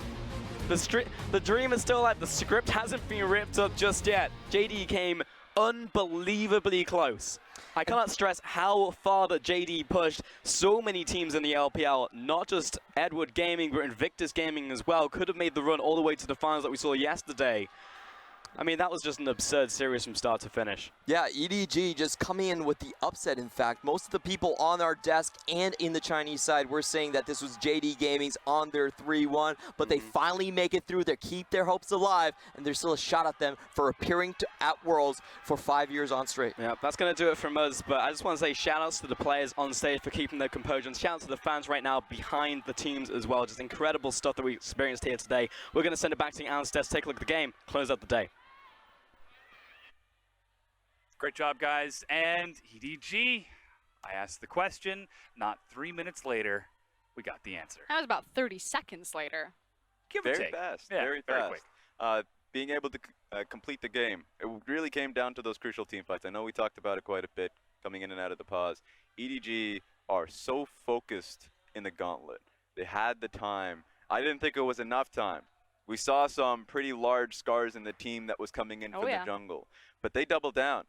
The dream is still alive. The script hasn't been ripped up just yet. JD came unbelievably close. I cannot stress how far that JD pushed so many teams in the LPL, not just Edward Gaming, but Invictus Gaming as well. Could have made the run all the way to the finals that we saw yesterday. I mean, that was just an absurd series from start to finish. Yeah, EDG just coming in with the upset, in fact. Most of the people on our desk and in the Chinese side were saying that this was JD Gaming's on their 3-1, but they finally make it through. They keep their hopes alive, and there's still a shot at them for appearing at Worlds for 5 years on straight. Yeah, that's going to do it from us, but I just want to say shout-outs to the players on stage for keeping their composure, and shout-outs to the fans right now behind the teams as well. Just incredible stuff that we experienced here today. We're going to send it back to the analyst desk, take a look at the game, close out the day. Great job, guys. And EDG, I asked the question, not 3 minutes later, we got the answer. That was about 30 seconds later. Give or take. Very fast, yeah, very quick. Being able to complete the game, it really came down to those crucial team fights. I know we talked about it quite a bit coming in and out of the pause. EDG are so focused in the gauntlet. They had the time. I didn't think it was enough time. We saw some pretty large scars in the team that was coming in from the jungle. But they doubled down.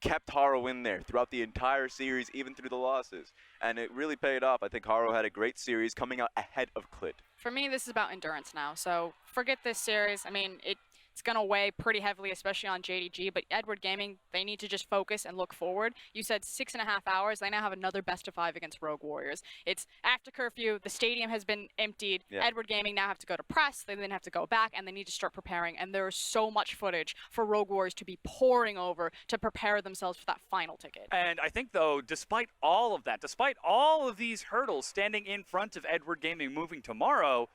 Kept Haro in there throughout the entire series, even through the losses. And it really paid off. I think Haro had a great series coming out ahead of Clit. For me, this is about endurance now. So forget this series. I mean, it's going to weigh pretty heavily, especially on JDG. But Edward Gaming, they need to just focus and look forward. You said 6.5 hours. They now have another best of 5 against Rogue Warriors. It's after curfew. The stadium has been emptied. Yeah. Edward Gaming now have to go to press. They then have to go back, and they need to start preparing. And there is so much footage for Rogue Warriors to be pouring over to prepare themselves for that final ticket. And I think, though, despite all of that, despite all of these hurdles standing in front of Edward Gaming moving tomorrow,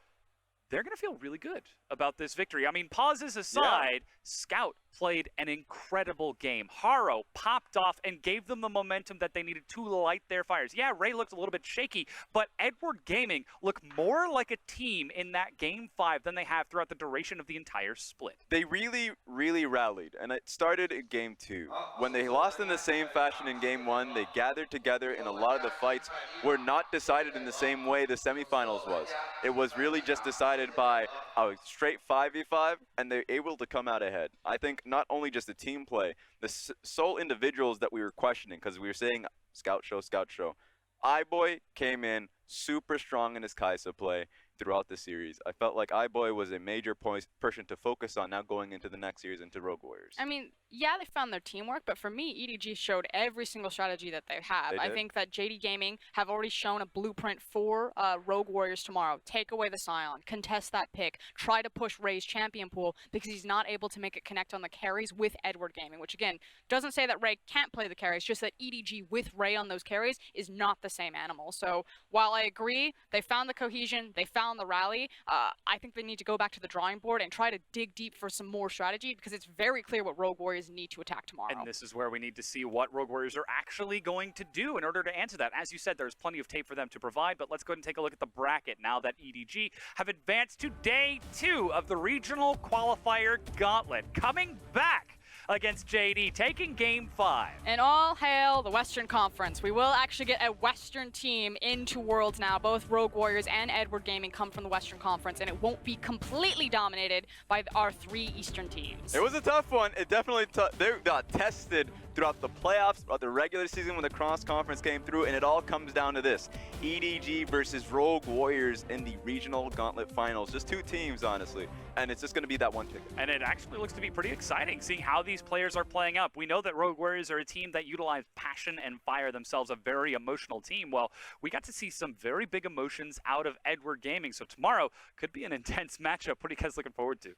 they're going to feel really good about this victory. I mean, pauses aside, Scout played an incredible game. Haro popped off and gave them the momentum that they needed to light their fires. Yeah, Ray looked a little bit shaky, but Edward Gaming looked more like a team in that Game 5 than they have throughout the duration of the entire split. They really, really rallied, and it started in Game 2. When they lost in the same fashion in Game 1, they gathered together, and a lot of the fights were not decided in the same way the semifinals was. It was really just decided by a straight 5v5, and they're able to come out ahead. I think not only just the team play, the sole individuals that we were questioning, because we were saying scout show, iBoy came in super strong in his Kai'Sa play throughout the series. I felt like iBoy was a major person to focus on now going into the next series into Rogue Warriors. I mean, yeah, they found their teamwork, but for me, EDG showed every single strategy that they have. I think that JD Gaming have already shown a blueprint for Rogue Warriors tomorrow. Take away the Scion, contest that pick, try to push Ray's champion pool because he's not able to make it connect on the carries with Edward Gaming, which again, doesn't say that Ray can't play the carries, just that EDG with Ray on those carries is not the same animal. So while I agree, they found the cohesion, they found the rally, I think they need to go back to the drawing board and try to dig deep for some more strategy because it's very clear what Rogue Warriors need to attack tomorrow. And this is where we need to see what Rogue Warriors are actually going to do in order to answer that. As you said, there's plenty of tape for them to provide, but let's go ahead and take a look at the bracket now that EDG have advanced to Day 2 of the Regional Qualifier Gauntlet. Coming back against JD, taking Game 5. And all hail the Western Conference. We will actually get a Western team into Worlds now. Both Rogue Warriors and Edward Gaming come from the Western Conference, and it won't be completely dominated by our 3 Eastern teams. It was a tough one. It definitely they got tested throughout the playoffs, throughout the regular season when the cross-conference came through, and it all comes down to this. EDG versus Rogue Warriors in the Regional Gauntlet Finals. Just 2 teams, honestly, and it's just going to be that one ticket. And it actually looks to be pretty exciting, seeing how these players are playing up. We know that Rogue Warriors are a team that utilize passion and fire, themselves a very emotional team. Well, we got to see some very big emotions out of Edward Gaming, so tomorrow could be an intense matchup. What are you guys looking forward to?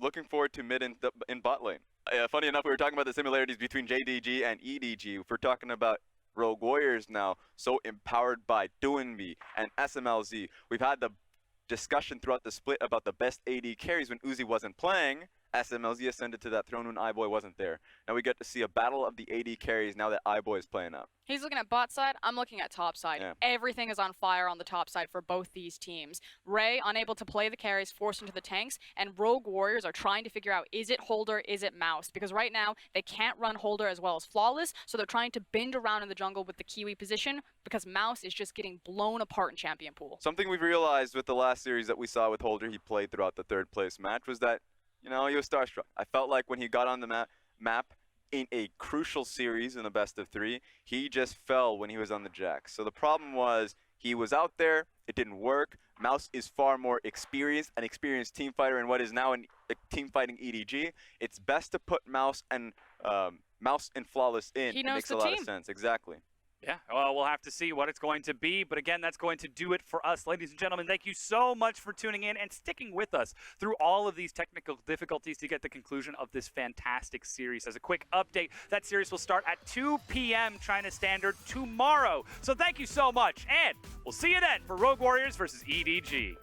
Looking forward to mid in bot lane. Funny enough, we were talking about the similarities between JDG and EDG. If we're talking about Rogue Warriors now, so empowered by Doinby and SMLZ. We've had the discussion throughout the split about the best AD carries when Uzi wasn't playing. SMLZ ascended to that throne when iBoy wasn't there. Now we get to see a battle of the AD carries now that iBoy is playing up. He's looking at bot side, I'm looking at top side. Yeah. Everything is on fire on the top side for both these teams. Ray, unable to play the carries, forced into the tanks, and Rogue Warriors are trying to figure out, is it Holder, is it Mouse? Because right now, they can't run Holder as well as Flawless, so they're trying to bend around in the jungle with the Kiwi position because Mouse is just getting blown apart in Champion Pool. Something we've realized with the last series that we saw with Holder he played throughout the 3rd place match was that, you know, he was starstruck. I felt like when he got on the map in a crucial series in the best of 3, he just fell when he was on the Jax. So the problem was he was out there, it didn't work. Mouse is far more experienced, an experienced team fighter in what is now a team fighting EDG. It's best to put Mouse and Flawless in. He knows it makes the a lot team. of sense. Exactly. Yeah, well, we'll have to see what it's going to be. But again, that's going to do it for us. Ladies and gentlemen, thank you so much for tuning in and sticking with us through all of these technical difficulties to get the conclusion of this fantastic series. As a quick update, that series will start at 2 p.m. China Standard tomorrow. So thank you so much, and we'll see you then for Rogue Warriors versus EDG.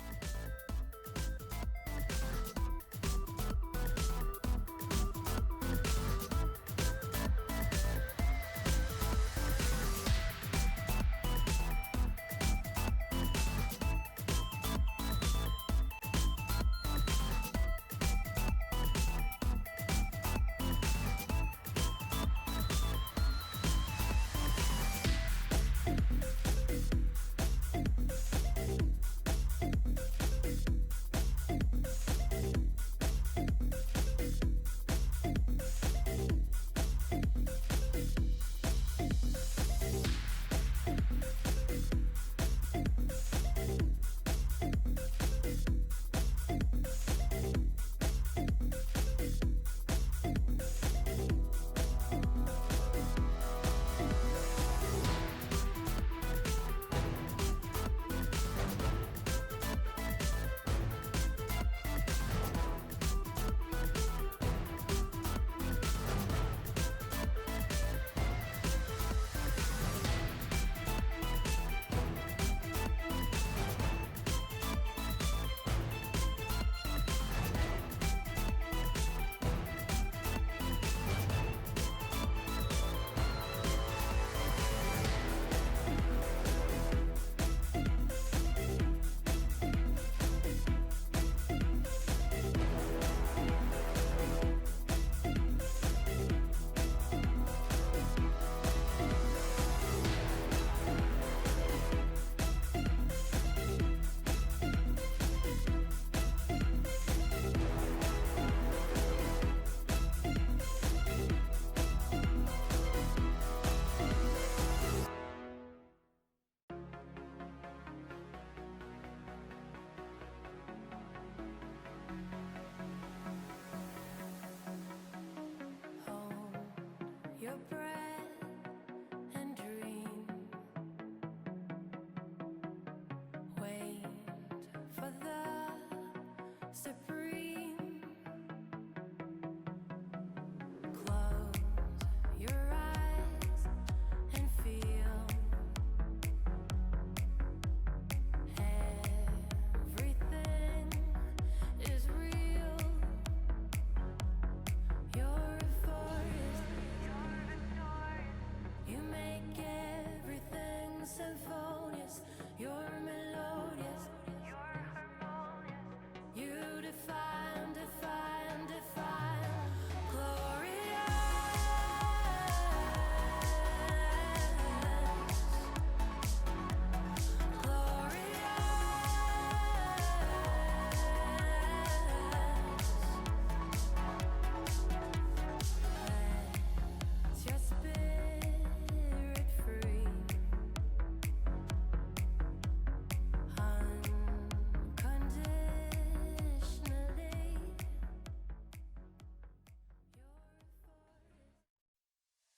spit.